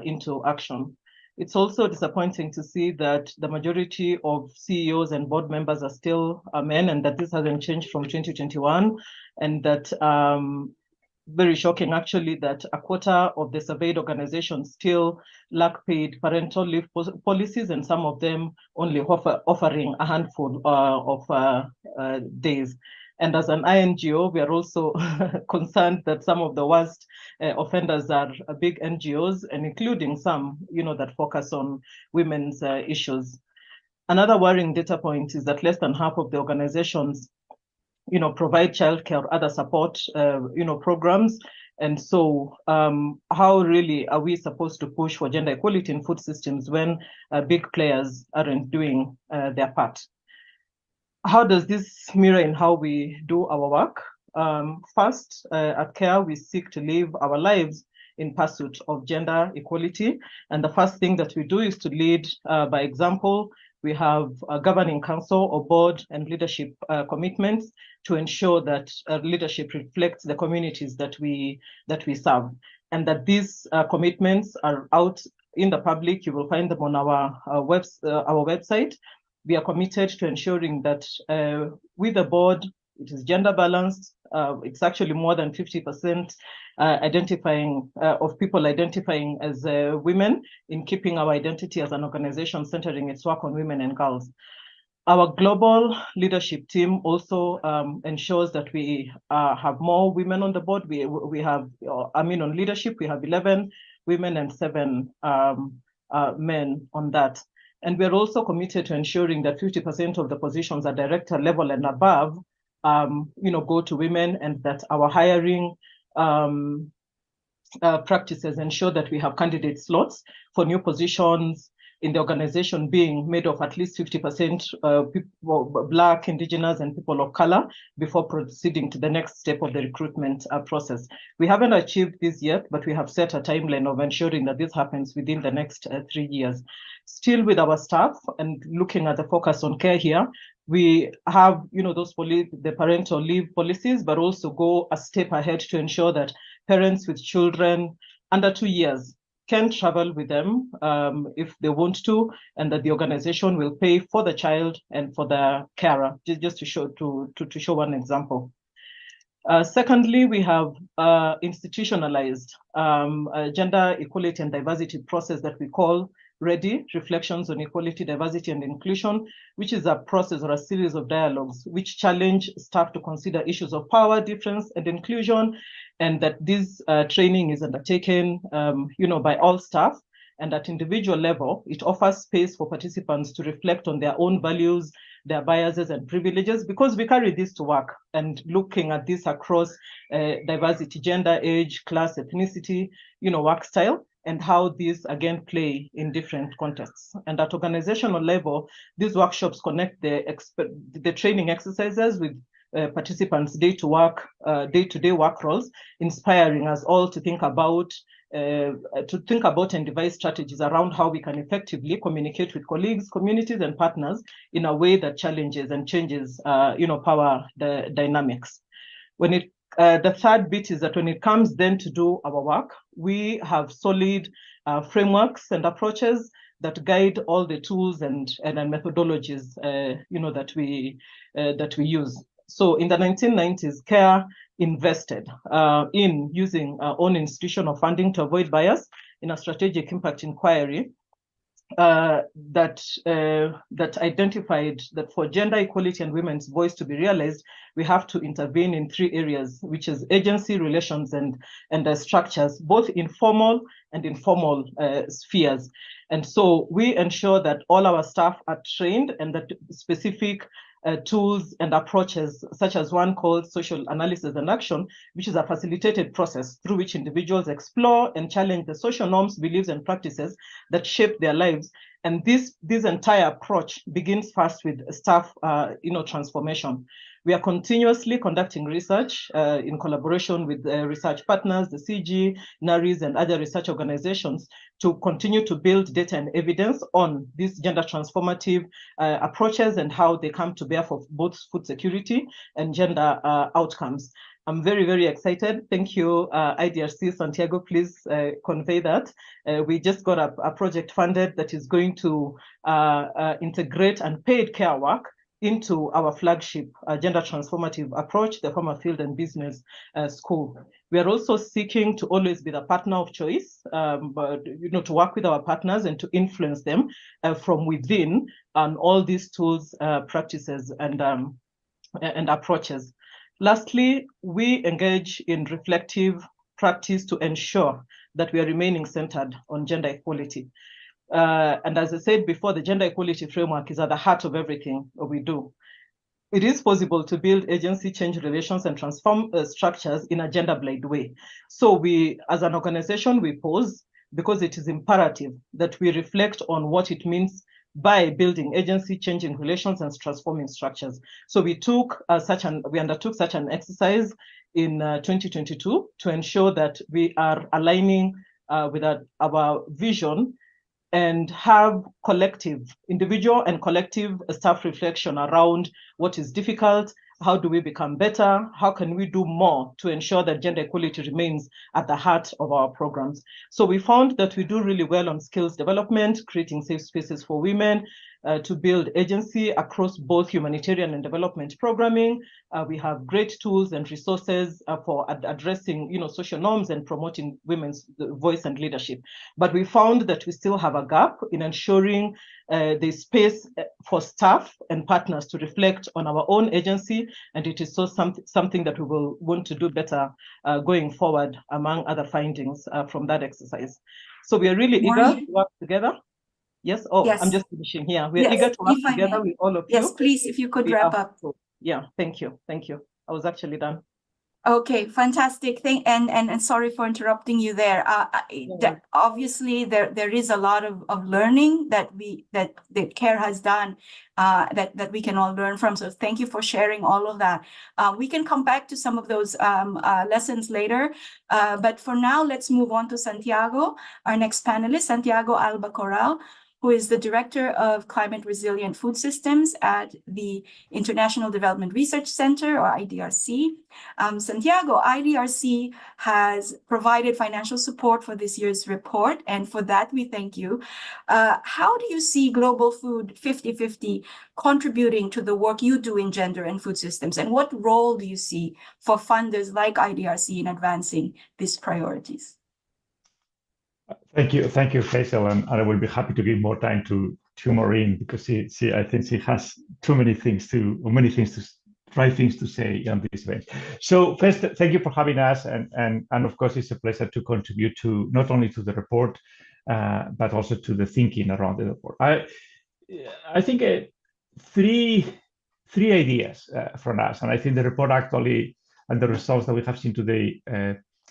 into action. It's also disappointing to see that the majority of CEOs and board members are still men, and that this hasn't changed from 2021, and that very shocking actually that a quarter of the surveyed organizations still lack paid parental leave policies, and some of them only offering a handful of days. And as an INGO, we are also concerned that some of the worst offenders are big NGOs, and including some, that focus on women's issues. Another worrying data point is that less than half of the organizations, provide childcare or other support, programs. And so how really are we supposed to push for gender equality in food systems when big players aren't doing their part? How does this mirror in how we do our work? First, at CARE, we seek to live our lives in pursuit of gender equality. And the first thing that we do is to lead by example. We have a governing council or board and leadership commitments to ensure that leadership reflects the communities that we serve, and that these commitments are out in the public. You will find them on our website. We are committed to ensuring that with the board, it is gender balanced. It's actually more than 50% of people identifying as women, in keeping our identity as an organization centering its work on women and girls. Our global leadership team also ensures that we have more women on the board. We have, on leadership, we have 11 women and 7 men on that. And we're also committed to ensuring that 50% of the positions at director level and above, go to women, and that our hiring practices ensure that we have candidate slots for new positions in the organization being made of at least 50% people, Black, Indigenous, and people of color before proceeding to the next step of the recruitment process. We haven't achieved this yet, but we have set a timeline of ensuring that this happens within the next 3 years. Still with our staff, and looking at the focus on care here, we have, the parental leave policies, but also go a step ahead to ensure that parents with children under 2 years can travel with them if they want to, and that the organization will pay for the child and for the carer, just to show one example. Secondly, we have institutionalized a gender equality and diversity process that we call READY, Reflections on Equality, Diversity and Inclusion, which is a process or a series of dialogues which challenge staff to consider issues of power, difference, and inclusion, and that this training is undertaken by all staff. And at individual level, it offers space for participants to reflect on their own values, their biases and privileges, because we carry this to work, and looking at this across diversity, gender, age, class, ethnicity, work style, and how these again play in different contexts. And at organizational level, these workshops connect the training exercises with participants' day-to-day work roles, inspiring us all to think about and devise strategies around how we can effectively communicate with colleagues, communities, and partners in a way that challenges and changes, power dynamics. The third bit is that when it comes then to do our work, we have solid frameworks and approaches that guide all the tools and methodologies, that we use. So in the 1990s, CARE invested in using our own institutional funding to avoid bias in a strategic impact inquiry that identified that for gender equality and women's voice to be realized, we have to intervene in 3 areas, which is agency, relations, and structures, both informal and informal spheres. And so we ensure that all our staff are trained and that specific tools and approaches, such as one called social analysis and action, which is a facilitated process through which individuals explore and challenge the social norms, beliefs, and practices that shape their lives. And this entire approach begins first with staff transformation. We are continuously conducting research in collaboration with research partners, the CG, NARIs, and other research organizations to continue to build data and evidence on these gender transformative approaches and how they come to bear for both food security and gender outcomes. I'm very, very excited. Thank you, IDRC. Santiago, please convey that. We just got a project funded that is going to integrate unpaid care work into our flagship gender transformative approach, the Farmer Field and Business School. We are also seeking to always be the partner of choice, but to work with our partners and to influence them from within on all these tools, practices, and approaches. Lastly, we engage in reflective practice to ensure that we are remaining centered on gender equality. And as I said before, the gender equality framework is at the heart of everything we do. It is possible to build agency, change relations, and transform structures in a gender-blind way. So we, as an organization, we pause because it is imperative that we reflect on what it means by building agency, changing relations, and transforming structures. So we undertook such an exercise in 2022 to ensure that we are aligning with our vision and have individual and collective staff reflection around what is difficult, how do we become better, how can we do more to ensure that gender equality remains at the heart of our programs. So we found that we do really well on skills development, creating safe spaces for women, to build agency across both humanitarian and development programming. We have great tools and resources for addressing social norms and promoting women's voice and leadership. But we found that we still have a gap in ensuring the space for staff and partners to reflect on our own agency, and it is something that we will want to do better going forward, among other findings from that exercise. So we are really eager to work together. Yes. Oh, yes. I'm just finishing here. We are eager to work together with all of you. Yes, please, if you could wrap up. Yeah, thank you. Thank you. I was actually done. Okay, fantastic. And sorry for interrupting you there. Obviously, there is a lot of learning that CARE has done that we can all learn from. So thank you for sharing all of that. We can come back to some of those lessons later. But for now, let's move on to Santiago, our next panelist, Santiago Alba Corral, who is the Director of Climate Resilient Food Systems at the International Development Research Center, or IDRC. Santiago, IDRC has provided financial support for this year's report, and for that we thank you. How do you see Global Food 50/50 contributing to the work you do in gender and food systems, and what role do you see for funders like IDRC in advancing these priorities? Thank you, Hazel, and I will be happy to give more time to Maureen, because I think she has many things to say on this event. So first, thank you for having us, and of course it's a pleasure to contribute to not only to the report, but also to the thinking around the report. I think three ideas from us, and I think the report actually and the results that we have seen today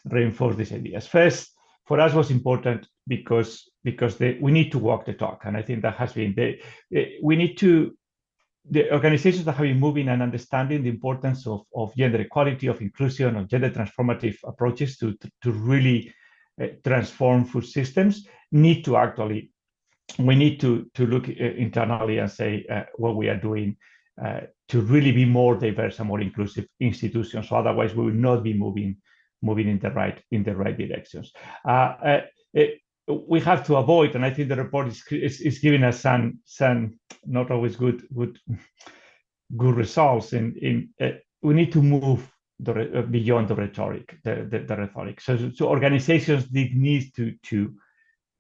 reinforce these ideas. First, for us was important because we need to walk the talk, and I think that has been the organizations that have been moving and understanding the importance of gender equality, of inclusion, of gender transformative approaches to really transform food systems need to look internally and say what we are doing to really be more diverse and more inclusive institutions. So otherwise, we will not be moving in the right directions. We have to avoid, and I think the report is giving us some not always good results. We need to move beyond the rhetoric. So organizations need to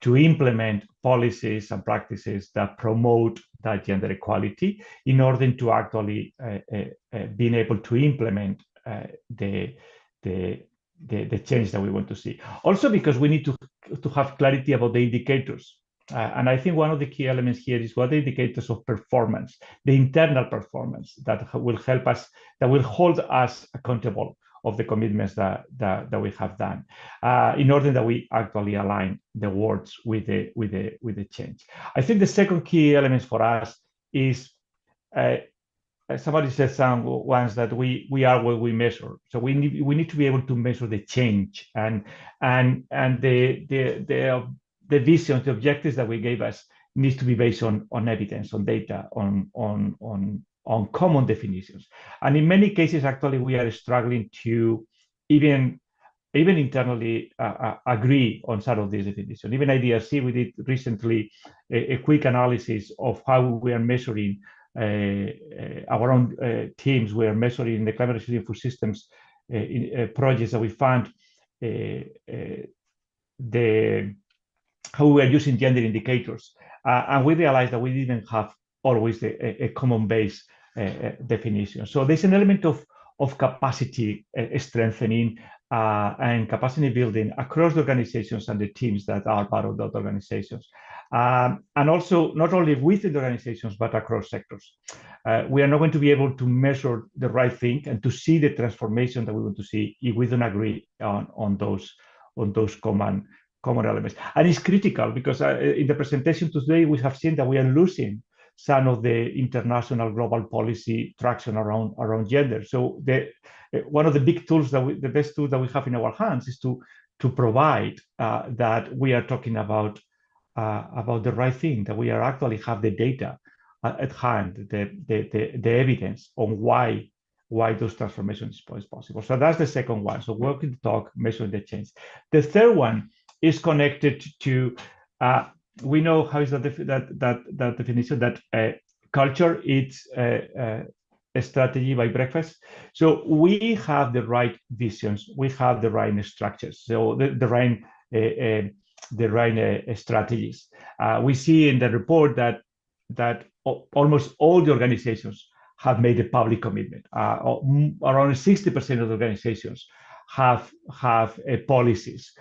to implement policies and practices that promote that gender equality in order to actually being able to implement the change that we want to see. Also because we need to have clarity about the indicators. And I think one of the key elements here is what the indicators of performance, the internal performance that will help us, that will hold us accountable of the commitments that we have done, in order that we actually align the words with the change. I think the second key element for us is somebody said once that we are what we measure. So we need to be able to measure the change and the vision, the objectives that we gave us needs to be based on evidence, on data, on common definitions. And in many cases, actually, we are struggling to even internally agree on some of these definitions. Even IDRC, we did recently a quick analysis of how we are measuring our own teams. We are measuring the climate resilient food systems projects that we found how we are using gender indicators. And we realized that we didn't have always a common base definition. So there's an element of capacity strengthening and capacity building across the organizations and the teams that are part of those organizations. And also not only within the organizations, but across sectors. We are not going to be able to measure the right thing and to see the transformation that we want to see if we don't agree on those common elements. And it's critical because in the presentation today, we have seen that we are losing some of the international global policy traction around gender. So one of the big tools the best tool that we have in our hands is to provide that we are talking about the right thing, that we are actually have the data at hand, the evidence on why those transformations is possible. So that's the second one. So working the talk, measuring the change. The third one is connected to we know how is that definition that culture is a strategy by breakfast. So we have the right visions, we have the right structures, so the right strategies. We see in the report that almost all the organizations have made a public commitment. Around 60% of the organizations have policies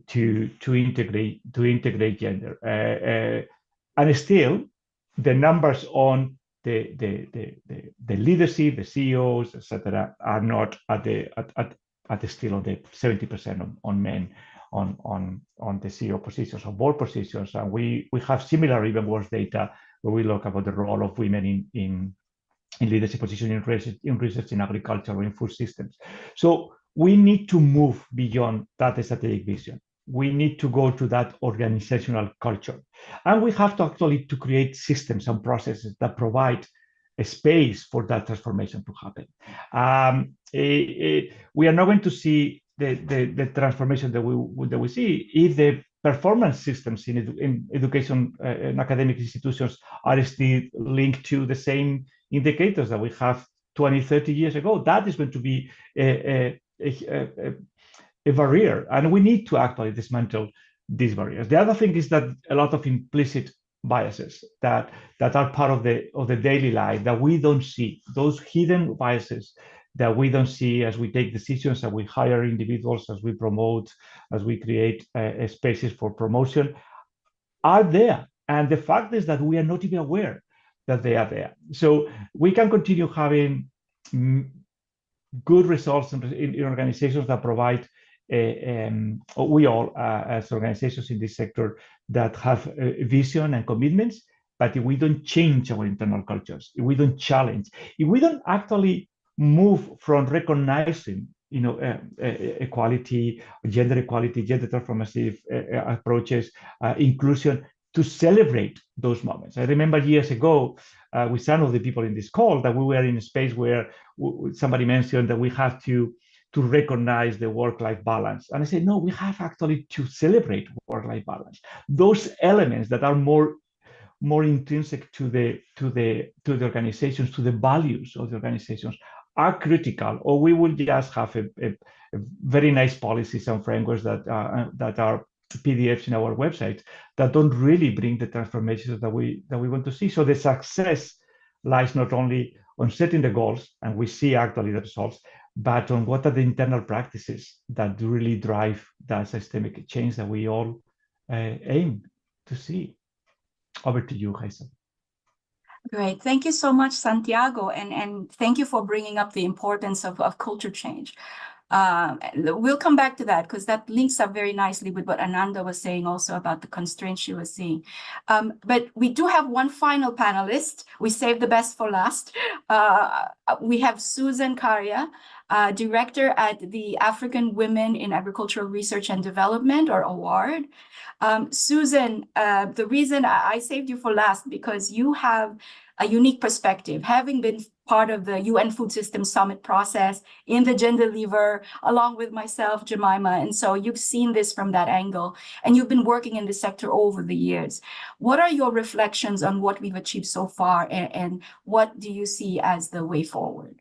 to integrate gender, and still the numbers on the leadership, the CEOs, etc., are not still on the 70% on men on the CEO positions, on board positions, and we have similar even worse data where we look about the role of women in leadership positions in research in agriculture or in food systems. So we need to move beyond that strategic vision. We need to go to that organizational culture. And we have to actually to create systems and processes that provide a space for that transformation to happen. We are not going to see the transformation that we see if the performance systems in education and academic institutions are still linked to the same indicators that we have 20, 30 years ago. That is going to be a barrier, and we need to actually dismantle these barriers. The other thing is that a lot of implicit biases that are part of the daily life that we don't see, those hidden biases that we don't see as we take decisions, as we hire individuals, as we promote, as we create spaces for promotion, are there. And the fact is that we are not even aware that they are there. So we can continue having good results in organizations that provide, we all as organizations in this sector that have vision and commitments, but if we don't change our internal cultures, if we don't challenge, if we don't actually move from recognizing equality, gender transformative approaches, inclusion, to celebrate those moments. I remember years ago with some of the people in this call that we were in a space where somebody mentioned that we have to recognize the work-life balance. And I said, no, we have actually to celebrate work-life balance. Those elements that are more intrinsic to the organizations, to the values of the organizations, are critical, or we will just have a very nice policies and frameworks that are PDFs in our website that don't really bring the transformations that we want to see. So the success lies not only on setting the goals, and we see actually the results, but on what are the internal practices that really drive that systemic change that we all aim to see. Over to you, Hazel. Great. Thank you so much, Santiago. And thank you for bringing up the importance of culture change. We'll come back to that because that links up very nicely with what Ananda was saying also about the constraints she was seeing. But we do have one final panelist. We saved the best for last. We have Susan Caria, Director at the African Women in Agricultural Research and Development, or AWARD. Susan, the reason I saved you for last because you have a unique perspective, having been part of the UN Food Systems Summit process in the gender lever, along with myself, Jemima. And so you've seen this from that angle, and you've been working in this sector over the years. What are your reflections on what we've achieved so far, and what do you see as the way forward?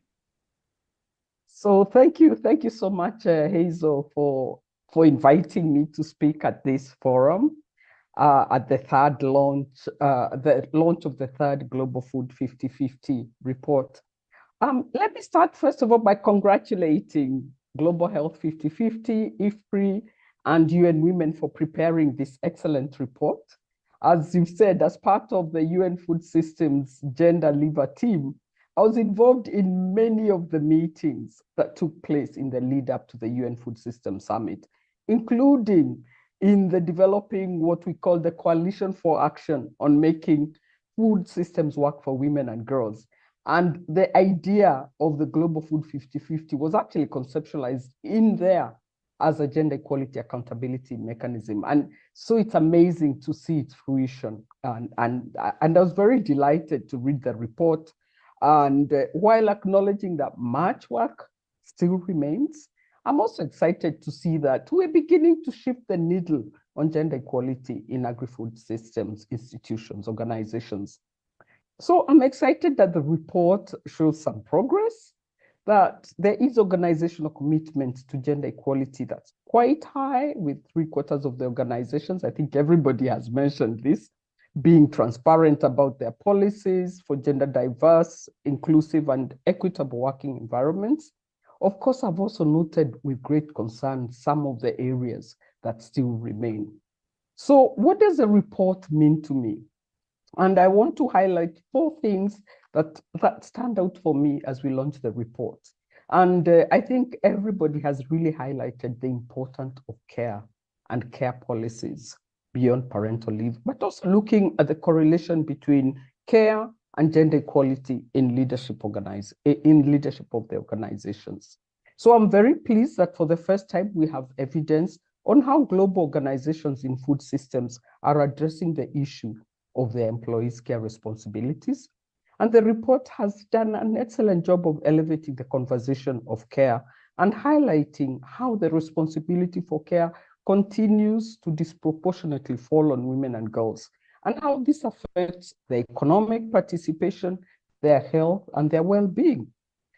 So thank you so much, Hazel, for inviting me to speak at this forum. At the third launch, the launch of the third Global Food 50/50 report. Let me start first of all by congratulating Global Health 50/50, IFPRI, and UN Women for preparing this excellent report. As you've said, as part of the UN Food Systems Gender Lever team, I was involved in many of the meetings that took place in the lead up to the UN Food Systems Summit, including in the developing what we call the Coalition for Action on Making Food Systems Work for Women and Girls. And the idea of the Global Food 50/50 was actually conceptualized in there as a gender equality accountability mechanism. And so it's amazing to see its fruition. And I was very delighted to read the report. And while acknowledging that much work still remains, I'm also excited to see that we're beginning to shift the needle on gender equality in agri-food systems, institutions, organizations. So I'm excited that the report shows some progress, that there is organizational commitment to gender equality that's quite high, with 3/4 of the organizations, I think everybody has mentioned this, being transparent about their policies for gender diverse, inclusive, and equitable working environments. Of course, I've also noted with great concern some of the areas that still remain. So what does the report mean to me? And I want to highlight 4 things that stand out for me as we launch the report. And I think everybody has really highlighted the importance of care and care policies beyond parental leave, but also looking at the correlation between care and gender equality in leadership of the organizations. So I'm very pleased that for the first time we have evidence on how global organizations in food systems are addressing the issue of their employees' care responsibilities. And the report has done an excellent job of elevating the conversation of care and highlighting how the responsibility for care continues to disproportionately fall on women and girls, and how this affects their economic participation, their health, and their well-being.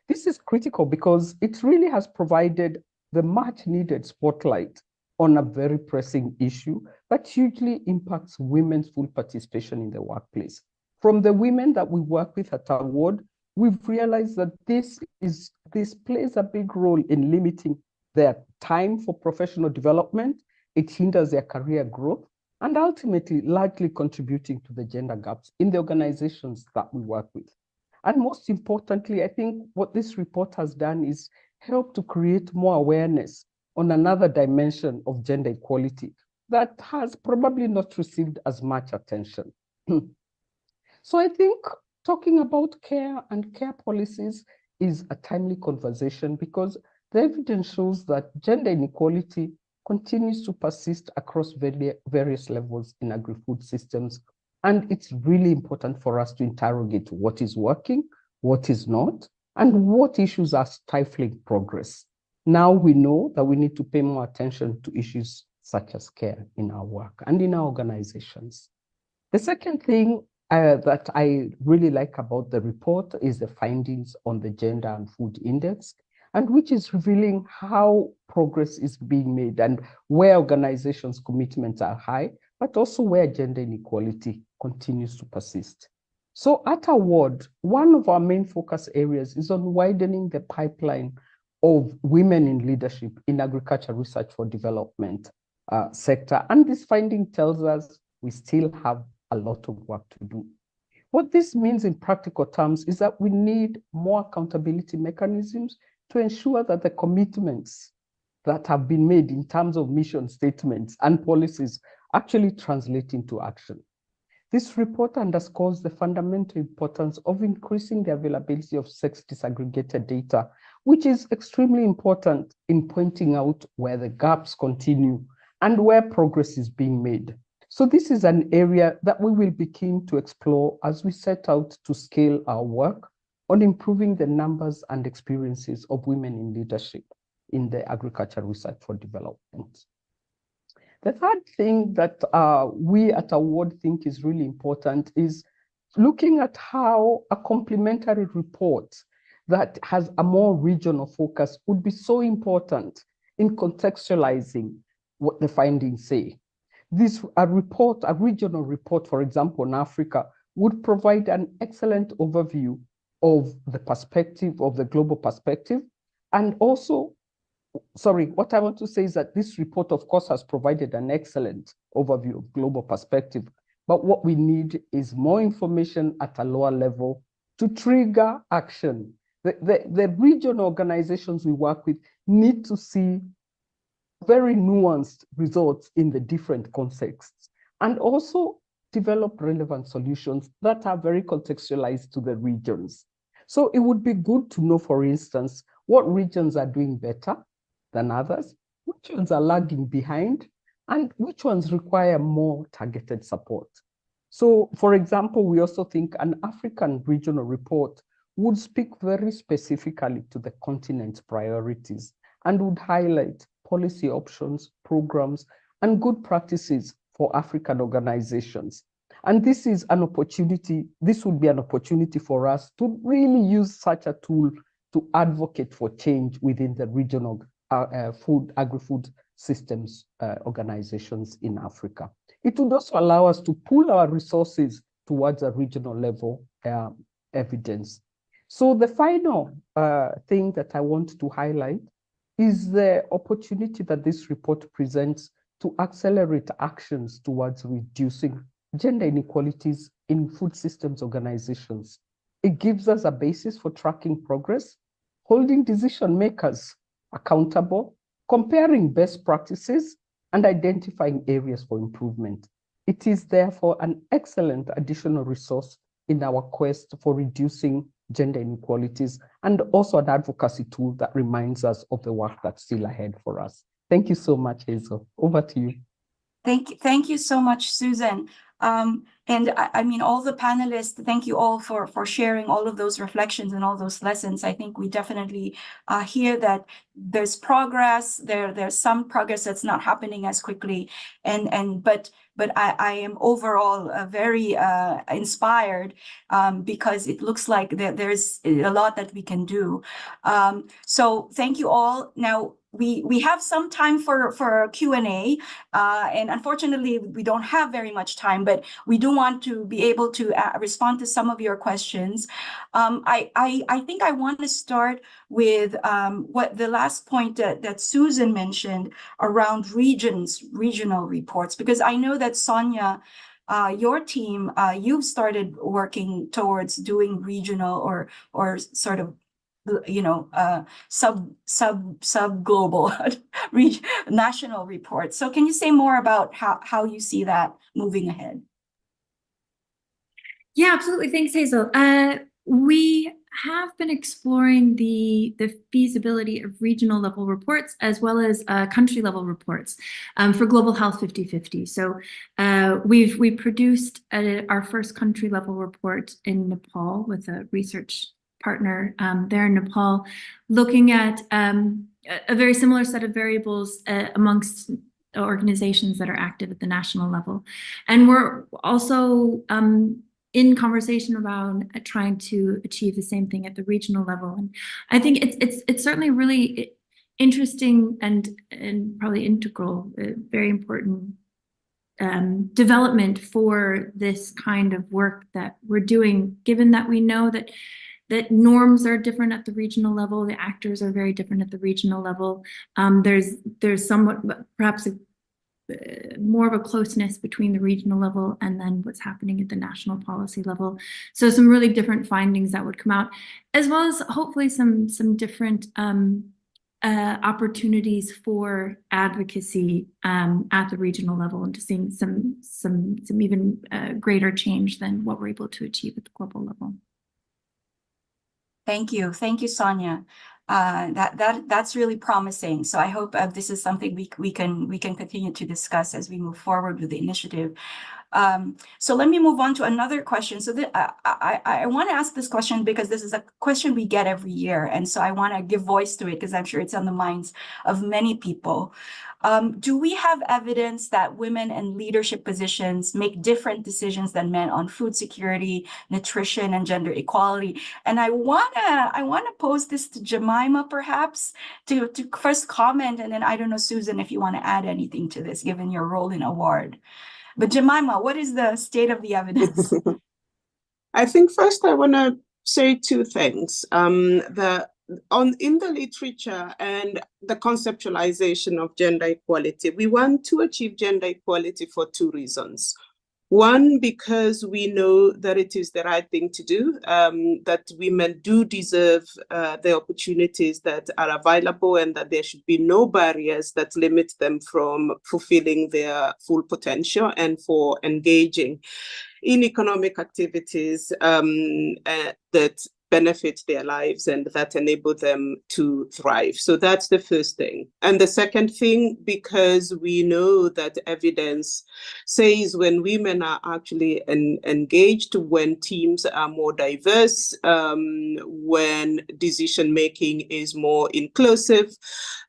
This is critical because it really has provided the much-needed spotlight on a very pressing issue that hugely impacts women's full participation in the workplace. From the women that we work with at AWARD, we've realized that this plays a big role in limiting their time for professional development. It hinders their career growth, and ultimately largely contributing to the gender gaps in the organizations that we work with. And most importantly, I think what this report has done is help to create more awareness on another dimension of gender equality that has probably not received as much attention. So I think talking about care and care policies is a timely conversation because the evidence shows that gender inequality continues to persist across various levels in agri-food systems. And it's really important for us to interrogate what is working, what is not, and what issues are stifling progress. Now we know that we need to pay more attention to issues such as care in our work and in our organizations. The second thing that I really like about the report is the findings on the Gender and Food Index. and which is revealing how progress is being made and where organizations' commitments are high, but also where gender inequality continues to persist. So at Award, one of our main focus areas is on widening the pipeline of women in leadership in agriculture research for development sector. And this finding tells us we still have a lot of work to do. What this means in practical terms is that we need more accountability mechanisms to ensure that the commitments that have been made in terms of mission statements and policies actually translate into action. This report underscores the fundamental importance of increasing the availability of sex disaggregated data, which is extremely important in pointing out where the gaps continue and where progress is being made. So this is an area that we will be keen to explore as we set out to scale our work on improving the numbers and experiences of women in leadership in the agriculture research for development. The third thing that we at Award think is really important is looking at how a complementary report that has a more regional focus would be so important in contextualizing what the findings say. A regional report, for example, in Africa, would provide an excellent overview of the perspective, of the global perspective, and also what I want to say is that this report, of course, has provided an excellent overview of global perspective, but what we need is more information at a lower level to trigger action. The regional organizations we work with need to see very nuanced results in the different contexts, and also develop relevant solutions that are very contextualized to the regions. So it would be good to know, for instance, what regions are doing better than others, which ones are lagging behind, and which ones require more targeted support. So, for example, we also think an African regional report would speak very specifically to the continent's priorities and would highlight policy options, programs, and good practices for African organizations. And this is an opportunity, this would be an opportunity for us to really use such a tool to advocate for change within the regional agri-food systems organizations in Africa. It would also allow us to pool our resources towards a regional level evidence. So the final thing that I want to highlight is the opportunity that this report presents to accelerate actions towards reducing gender inequalities in food systems organizations. It gives us a basis for tracking progress, holding decision makers accountable, comparing best practices, and identifying areas for improvement. It is therefore an excellent additional resource in our quest for reducing gender inequalities, and also an advocacy tool that reminds us of the work that's still ahead for us. Thank you so much, Hazel. Over to you. Thank you so much, Susan. And I mean, all the panelists, thank you all for sharing all of those reflections and all those lessons. I think we definitely hear that there's progress, there's some progress that's not happening as quickly, but I am overall very inspired because it looks like there's a lot that we can do. So thank you all. Now, we have some time for Q&A, and unfortunately we don't have very much time, but we do want to be able to respond to some of your questions. I think I want to start with what the last point that Susan mentioned around regional reports, because I know that Sonia, your team, you've started working towards doing regional or sort of, you know, sub global national reports. So can you say more about how you see that moving ahead? Yeah, absolutely. Thanks, Hazel. We have been exploring the feasibility of regional level reports as well as country level reports for Global Health 50/50. So we produced our first country level report in Nepal with a research partner there in Nepal, looking at a very similar set of variables amongst organizations that are active at the national level. And we're also in conversation around trying to achieve the same thing at the regional level. And I think it's certainly really interesting and probably integral, very important development for this kind of work that we're doing, given that we know that norms are different at the regional level, the actors are very different at the regional level. There's somewhat perhaps more of a closeness between the regional level and then what's happening at the national policy level. So some really different findings that would come out, as well as hopefully some different opportunities for advocacy at the regional level, and to seeing some even greater change than what we're able to achieve at the global level. Thank you, Sonia. That's really promising. So I hope this is something we can continue to discuss as we move forward with the initiative. So let me move on to another question. So I want to ask this question because this is a question we get every year, and so I want to give voice to it because I'm sure it's on the minds of many people. Do we have evidence that women in leadership positions make different decisions than men on food security, nutrition, and gender equality? And I wanna pose this to Jemima, perhaps, to first comment, and then I don't know, Susan, if you want to add anything to this, given your role in award. But Jemima, what is the state of the evidence? I think first I want to say two things. In the literature and the conceptualization of gender equality, we want to achieve gender equality for two reasons. One, because we know that it is the right thing to do, that women do deserve the opportunities that are available, and that there should be no barriers that limit them from fulfilling their full potential and for engaging in economic activities that benefit their lives and that enable them to thrive. So that's the first thing. And the second thing, because we know that evidence says when women are actually engaged, when teams are more diverse, when decision-making is more inclusive,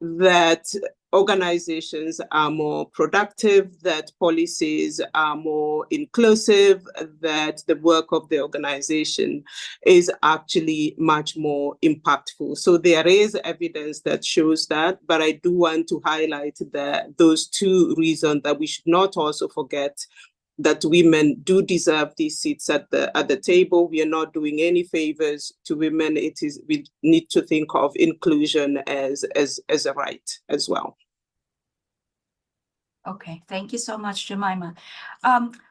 that organizations are more productive, that policies are more inclusive, that the work of the organization is actually much more impactful. So there is evidence that shows that, but I do want to highlight that those two reasons, that we should not also forget that women do deserve these seats at the table. We are not doing any favors to women. We need to think of inclusion as a right as well. Okay, thank you so much, Jemima.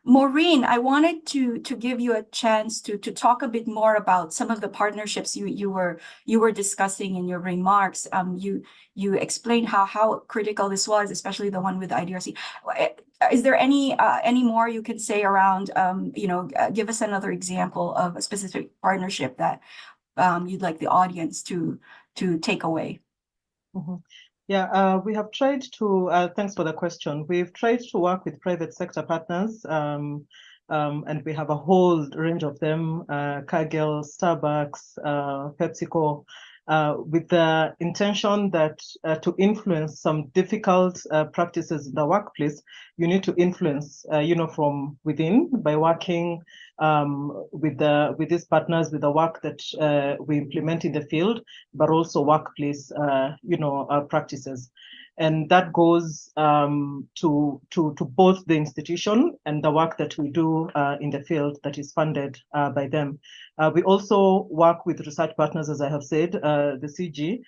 Maureen, I wanted to give you a chance to talk a bit more about some of the partnerships you were discussing in your remarks. You explained how critical this was, especially the one with IDRC. Is there any more you can say around, give us another example of a specific partnership that you'd like the audience to take away? Mm-hmm. Yeah, we have tried to, thanks for the question. We've tried to work with private sector partners, and we have a whole range of them, Cargill, Starbucks, PepsiCo, with the intention that to influence some difficult practices in the workplace, you need to influence, from within by working with these partners, with the work that we implement in the field, but also workplace, practices. And that goes to both the institution and the work that we do in the field that is funded by them. We also work with research partners, as I have said, the CG,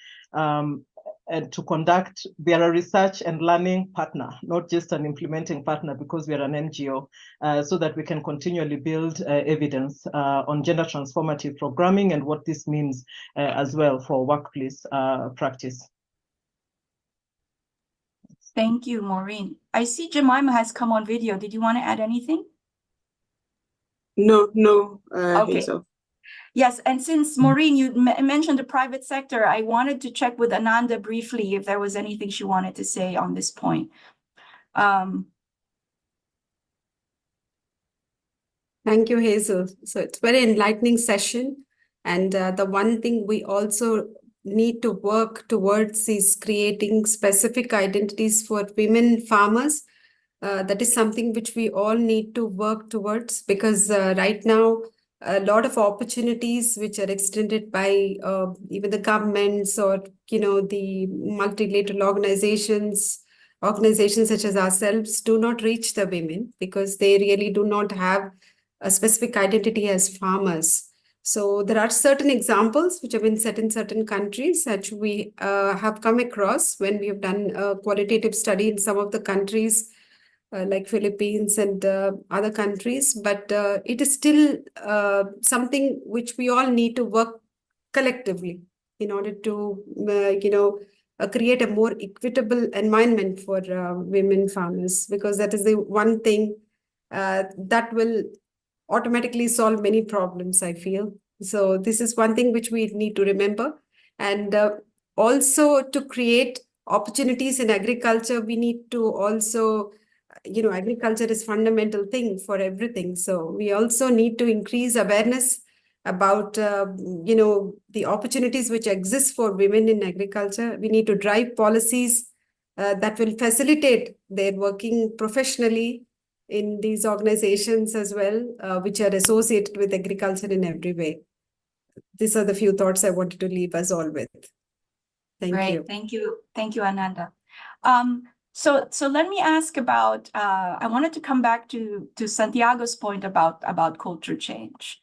and to conduct, we are a research and learning partner, not just an implementing partner, because we are an NGO, so that we can continually build evidence on gender transformative programming and what this means as well for workplace practice. Thank you, Maureen. I see Jemima has come on video. Did you want to add anything? No, Okay. Hazel. Yes, and since Maureen, you mentioned the private sector, I wanted to check with Ananda briefly if there was anything she wanted to say on this point. Thank you, Hazel. So it's a very enlightening session. And the one thing we also need to work towards is creating specific identities for women farmers That is something which we all need to work towards, because right now, a lot of opportunities which are extended by even the governments or, the multilateral organizations such as ourselves do not reach the women because they really do not have a specific identity as farmers. So there are certain examples which have been set in certain countries that we have come across when we have done a qualitative study in some of the countries like Philippines and other countries, but it is still something which we all need to work collectively in order to, create a more equitable environment for women farmers, because that is the one thing that will automatically solve many problems, I feel. So this is one thing which we need to remember. And also to create opportunities in agriculture, we need to also, agriculture is fundamental thing for everything. So we also need to increase awareness about, the opportunities which exist for women in agriculture. We need to drive policies that will facilitate their working professionally in these organizations as well, which are associated with agriculture in every way. These are the few thoughts I wanted to leave us all with. Thank Great. you. Thank you, Ananda. So let me ask about, I wanted to come back to Santiago's point about culture change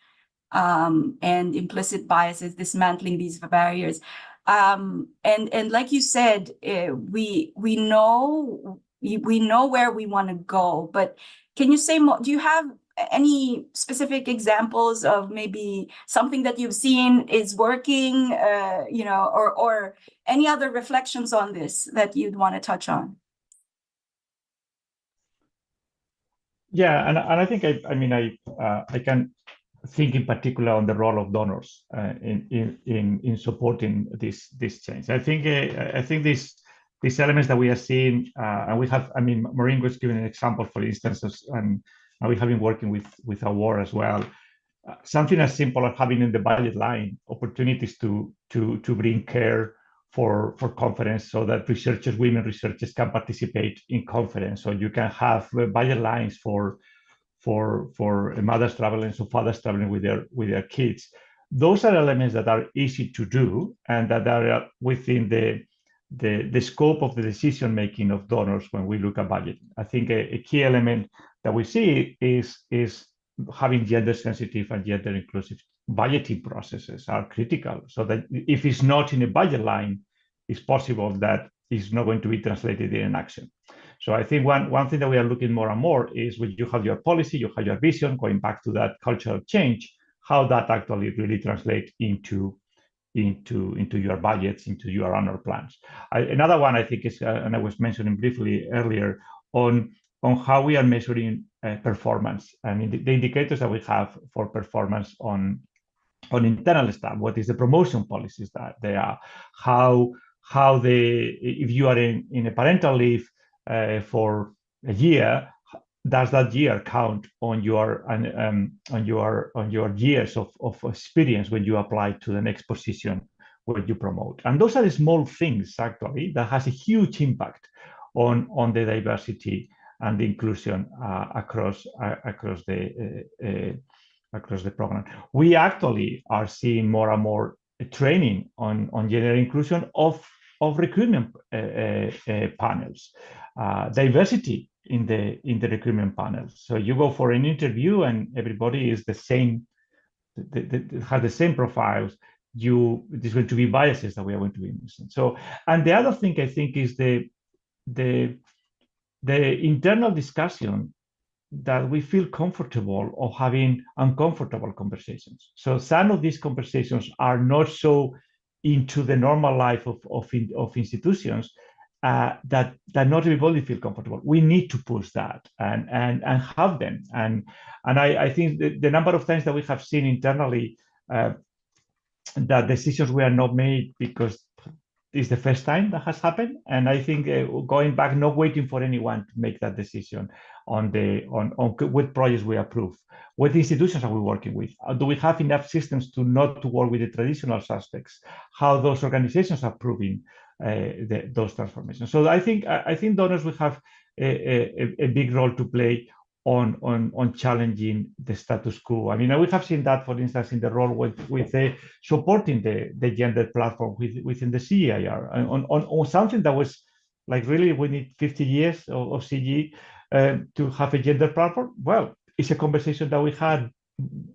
and implicit biases, dismantling these barriers. And like you said, we know where we want to go, but can you say more? Do you have any specific examples of maybe something that you've seen is working, or any other reflections on this that you'd want to touch on? Yeah, and I think I can think in particular on the role of donors in supporting this change. I think these elements that we are seeing, and we have. Maureen was giving an example, for instance, and we have been working with award as well. Something as simple as having in the budget line opportunities to bring care for conference, so that women researchers can participate in conference. So you can have budget lines for mothers traveling, so fathers traveling with their kids. Those are elements that are easy to do and that are within the scope of the decision making of donors when we look at budget. I think a key element that we see is having gender sensitive and gender inclusive budgeting processes are critical, so that if it's not in a budget line, it's possible that it's not going to be translated in an action. So I think one thing that we are looking more and more is when you have your policy, you have your vision, going back to that cultural change, how that actually really translates into your budgets, into your annual plans. Another one I think is, and I was mentioning briefly earlier, on how we are measuring performance. I mean, the indicators that we have for performance on internal staff, what is the promotion policies that they are, how if you are in a parental leave for a year, does that year count on your years of experience when you apply to the next position where you promote? And those are the small things actually that has a huge impact on the diversity and the inclusion across the program. We actually are seeing more and more training on gender inclusion of recruitment panels, diversity in the recruitment panels. So you go for an interview and everybody is the same, has the same profiles. There's going to be biases that we are going to be missing. So, and the other thing I think is the internal discussion that we feel comfortable of having uncomfortable conversations. So some of these conversations are not so into the normal life of institutions that not everybody feel comfortable. We need to push that and have them. And I think the number of times that we have seen internally that decisions were not made because it's the first time that has happened. And I think going back, not waiting for anyone to make that decision on what projects we approve, what institutions are we working with? Do we have enough systems to not to work with the traditional suspects? How those organizations are proving those transformations? So I think donors will have a big role to play on challenging the status quo. I mean, we have seen that, for instance, in the role with supporting the gender platform within the CGIAR, on something that was like, really, we need 50 years of CG to have a gender platform. Well, it's a conversation that we had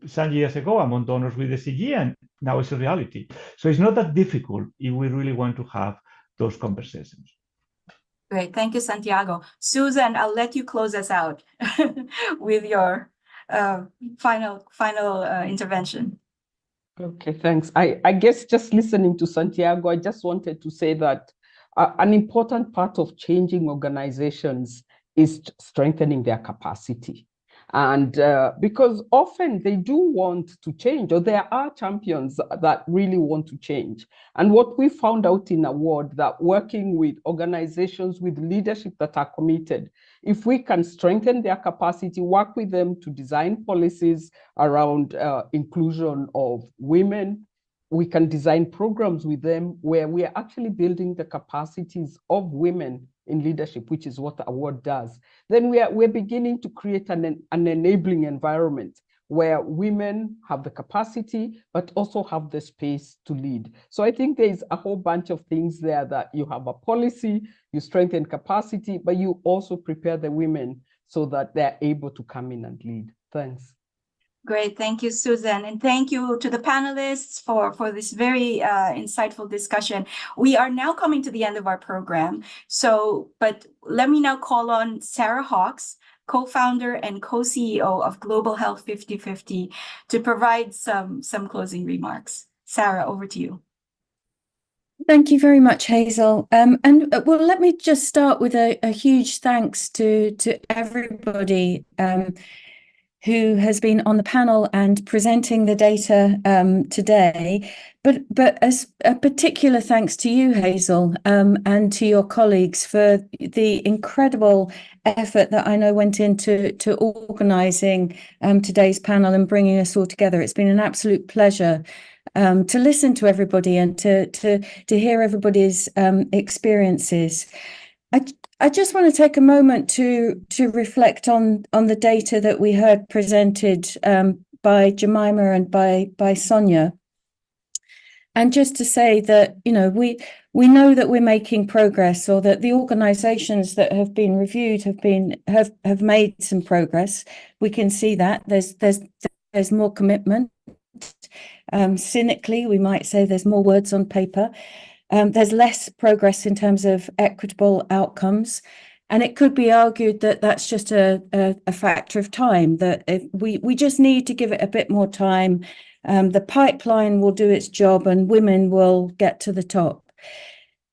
some years ago among donors with the CG, and now it's a reality. So it's not that difficult if we really want to have those conversations. Great, thank you, Santiago. Susan, I'll let you close us out with your final intervention. Okay, thanks. I guess just listening to Santiago, I just wanted to say that an important part of changing organizations is strengthening their capacity. And because often they do want to change, or there are champions that really want to change. And what we found out in award, that working with organizations with leadership that are committed, if we can strengthen their capacity, work with them to design policies around inclusion of women, we can design programs with them where we are actually building the capacities of women in leadership, which is what the award does. Then we're beginning to create an enabling environment where women have the capacity, but also have the space to lead. So I think there's a whole bunch of things there, that you have a policy, you strengthen capacity, but you also prepare the women so that they're able to come in and lead. Thanks. Great, thank you, Susan, and thank you to the panelists for this very insightful discussion. We are now coming to the end of our program, but let me now call on Sarah Hawkes, co-founder and co-CEO of Global Health 50/50, to provide some closing remarks. Sarah, over to you. Thank you very much, Hazel. Well, let me just start with a huge thanks to everybody who has been on the panel and presenting the data today, but as a particular thanks to you, Hazel, and to your colleagues for the incredible effort that I know went into organising today's panel and bringing us all together. It's been an absolute pleasure to listen to everybody and to hear everybody's experiences. I just want to take a moment to reflect on the data that we heard presented by Jemima and by Sonia, and just to say that, you know, we know that we're making progress, or that the organisations that have been reviewed have made some progress. We can see that there's more commitment. Cynically, we might say there's more words on paper. There's less progress in terms of equitable outcomes, and it could be argued that that's just a factor of time, that if we just need to give it a bit more time. The pipeline will do its job and women will get to the top.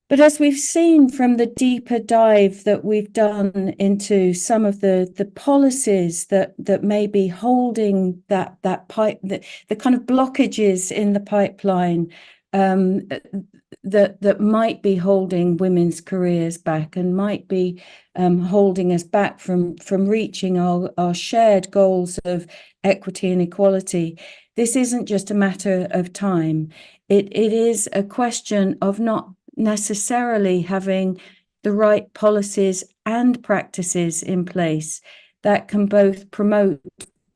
But as we've seen from the deeper dive that we've done into some of the policies that may be holding that pipe, the kind of blockages in the pipeline, that might be holding women's careers back and might be holding us back from reaching our shared goals of equity and equality. This isn't just a matter of time. It is a question of not necessarily having the right policies and practices in place that can both promote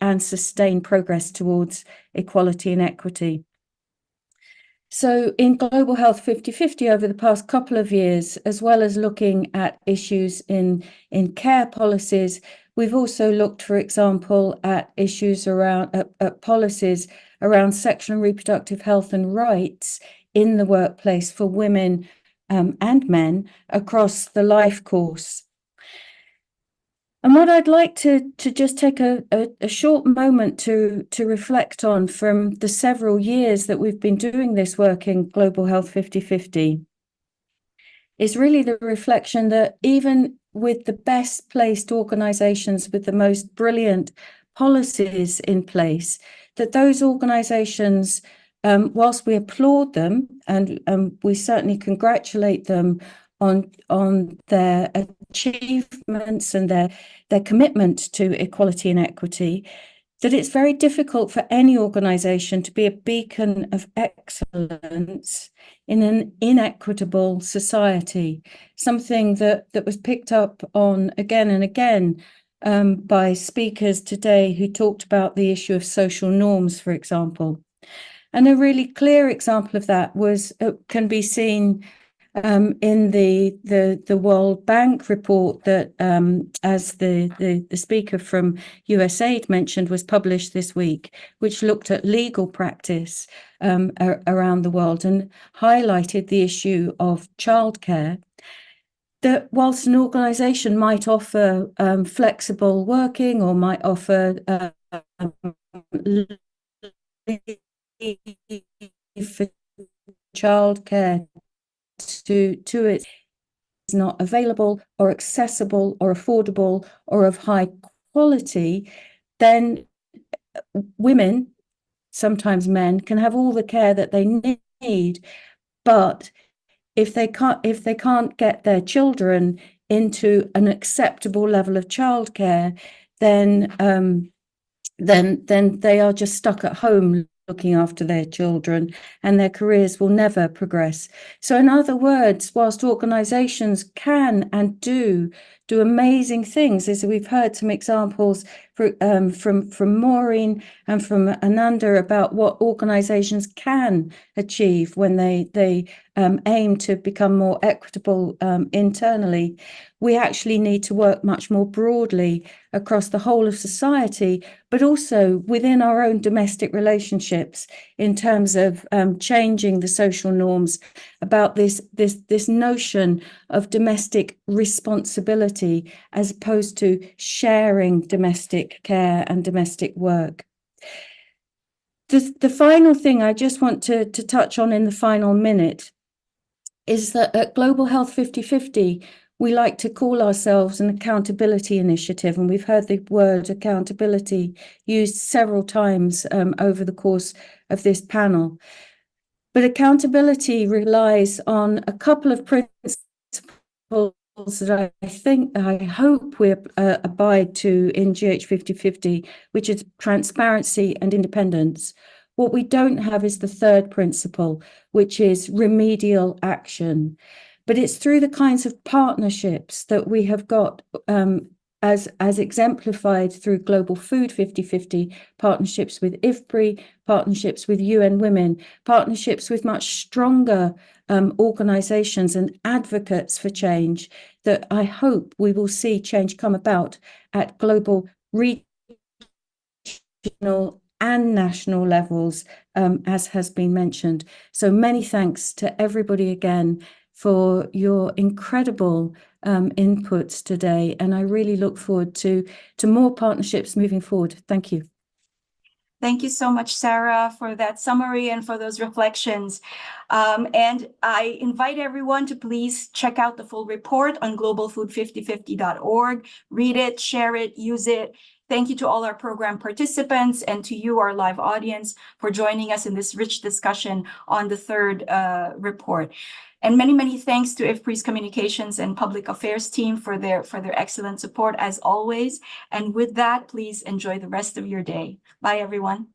and sustain progress towards equality and equity. So in Global Health 50/50 over the past couple of years, as well as looking at issues in care policies, we've also looked, for example, at issues around at policies around sexual and reproductive health and rights in the workplace for women and men across the life course. And what I'd like to just take a short moment to reflect on from the several years that we've been doing this work in Global Health 50/50 is really the reflection that even with the best placed organizations with the most brilliant policies in place, that those organizations, whilst we applaud them and we certainly congratulate them on their achievements and their commitment to equality and equity, that it's very difficult for any organization to be a beacon of excellence in an inequitable society, something that was picked up on again and again by speakers today who talked about the issue of social norms, for example. And a really clear example of that can be seen in the World Bank report that, as the speaker from USAID mentioned, was published this week, which looked at legal practice around the world and highlighted the issue of childcare. That whilst an organisation might offer flexible working or might offer for childcare to it is not available or accessible or affordable or of high quality, then women, sometimes men, can have all the care that they need, but if they can't get their children into an acceptable level of childcare, then they are just stuck at home looking after their children, and their careers will never progress. So in other words, whilst organizations can and do amazing things, as we've heard some examples from Maureen and from Ananda about what organizations can achieve when they aim to become more equitable internally, we actually need to work much more broadly across the whole of society, but also within our own domestic relationships in terms of changing the social norms about this notion of domestic responsibility as opposed to sharing domestic care and domestic work. The final thing I just want to touch on in the final minute is that at Global Health 50/50, we like to call ourselves an accountability initiative, and we've heard the word accountability used several times over the course of this panel. But accountability relies on a couple of principles that I hope we abide to in GH 50/50, which is transparency and independence. What we don't have is the third principle, which is remedial action. But it's through the kinds of partnerships that we have got, as exemplified through Global Food 50/50, partnerships with IFPRI, partnerships with UN Women, partnerships with much stronger organizations and advocates for change, that I hope we will see change come about at global, regional and national levels, as has been mentioned. So many thanks to everybody again for your incredible inputs today, and I really look forward to more partnerships moving forward. Thank you. Thank you so much, Sarah, for that summary and for those reflections. And I invite everyone to please check out the full report on globalfood5050.org. Read it, share it, use it. Thank you to all our program participants and to you, our live audience, for joining us in this rich discussion on the third report. And many, many thanks to IFPRI's Communications and Public Affairs team for their excellent support as always. And with that, please enjoy the rest of your day. Bye, everyone.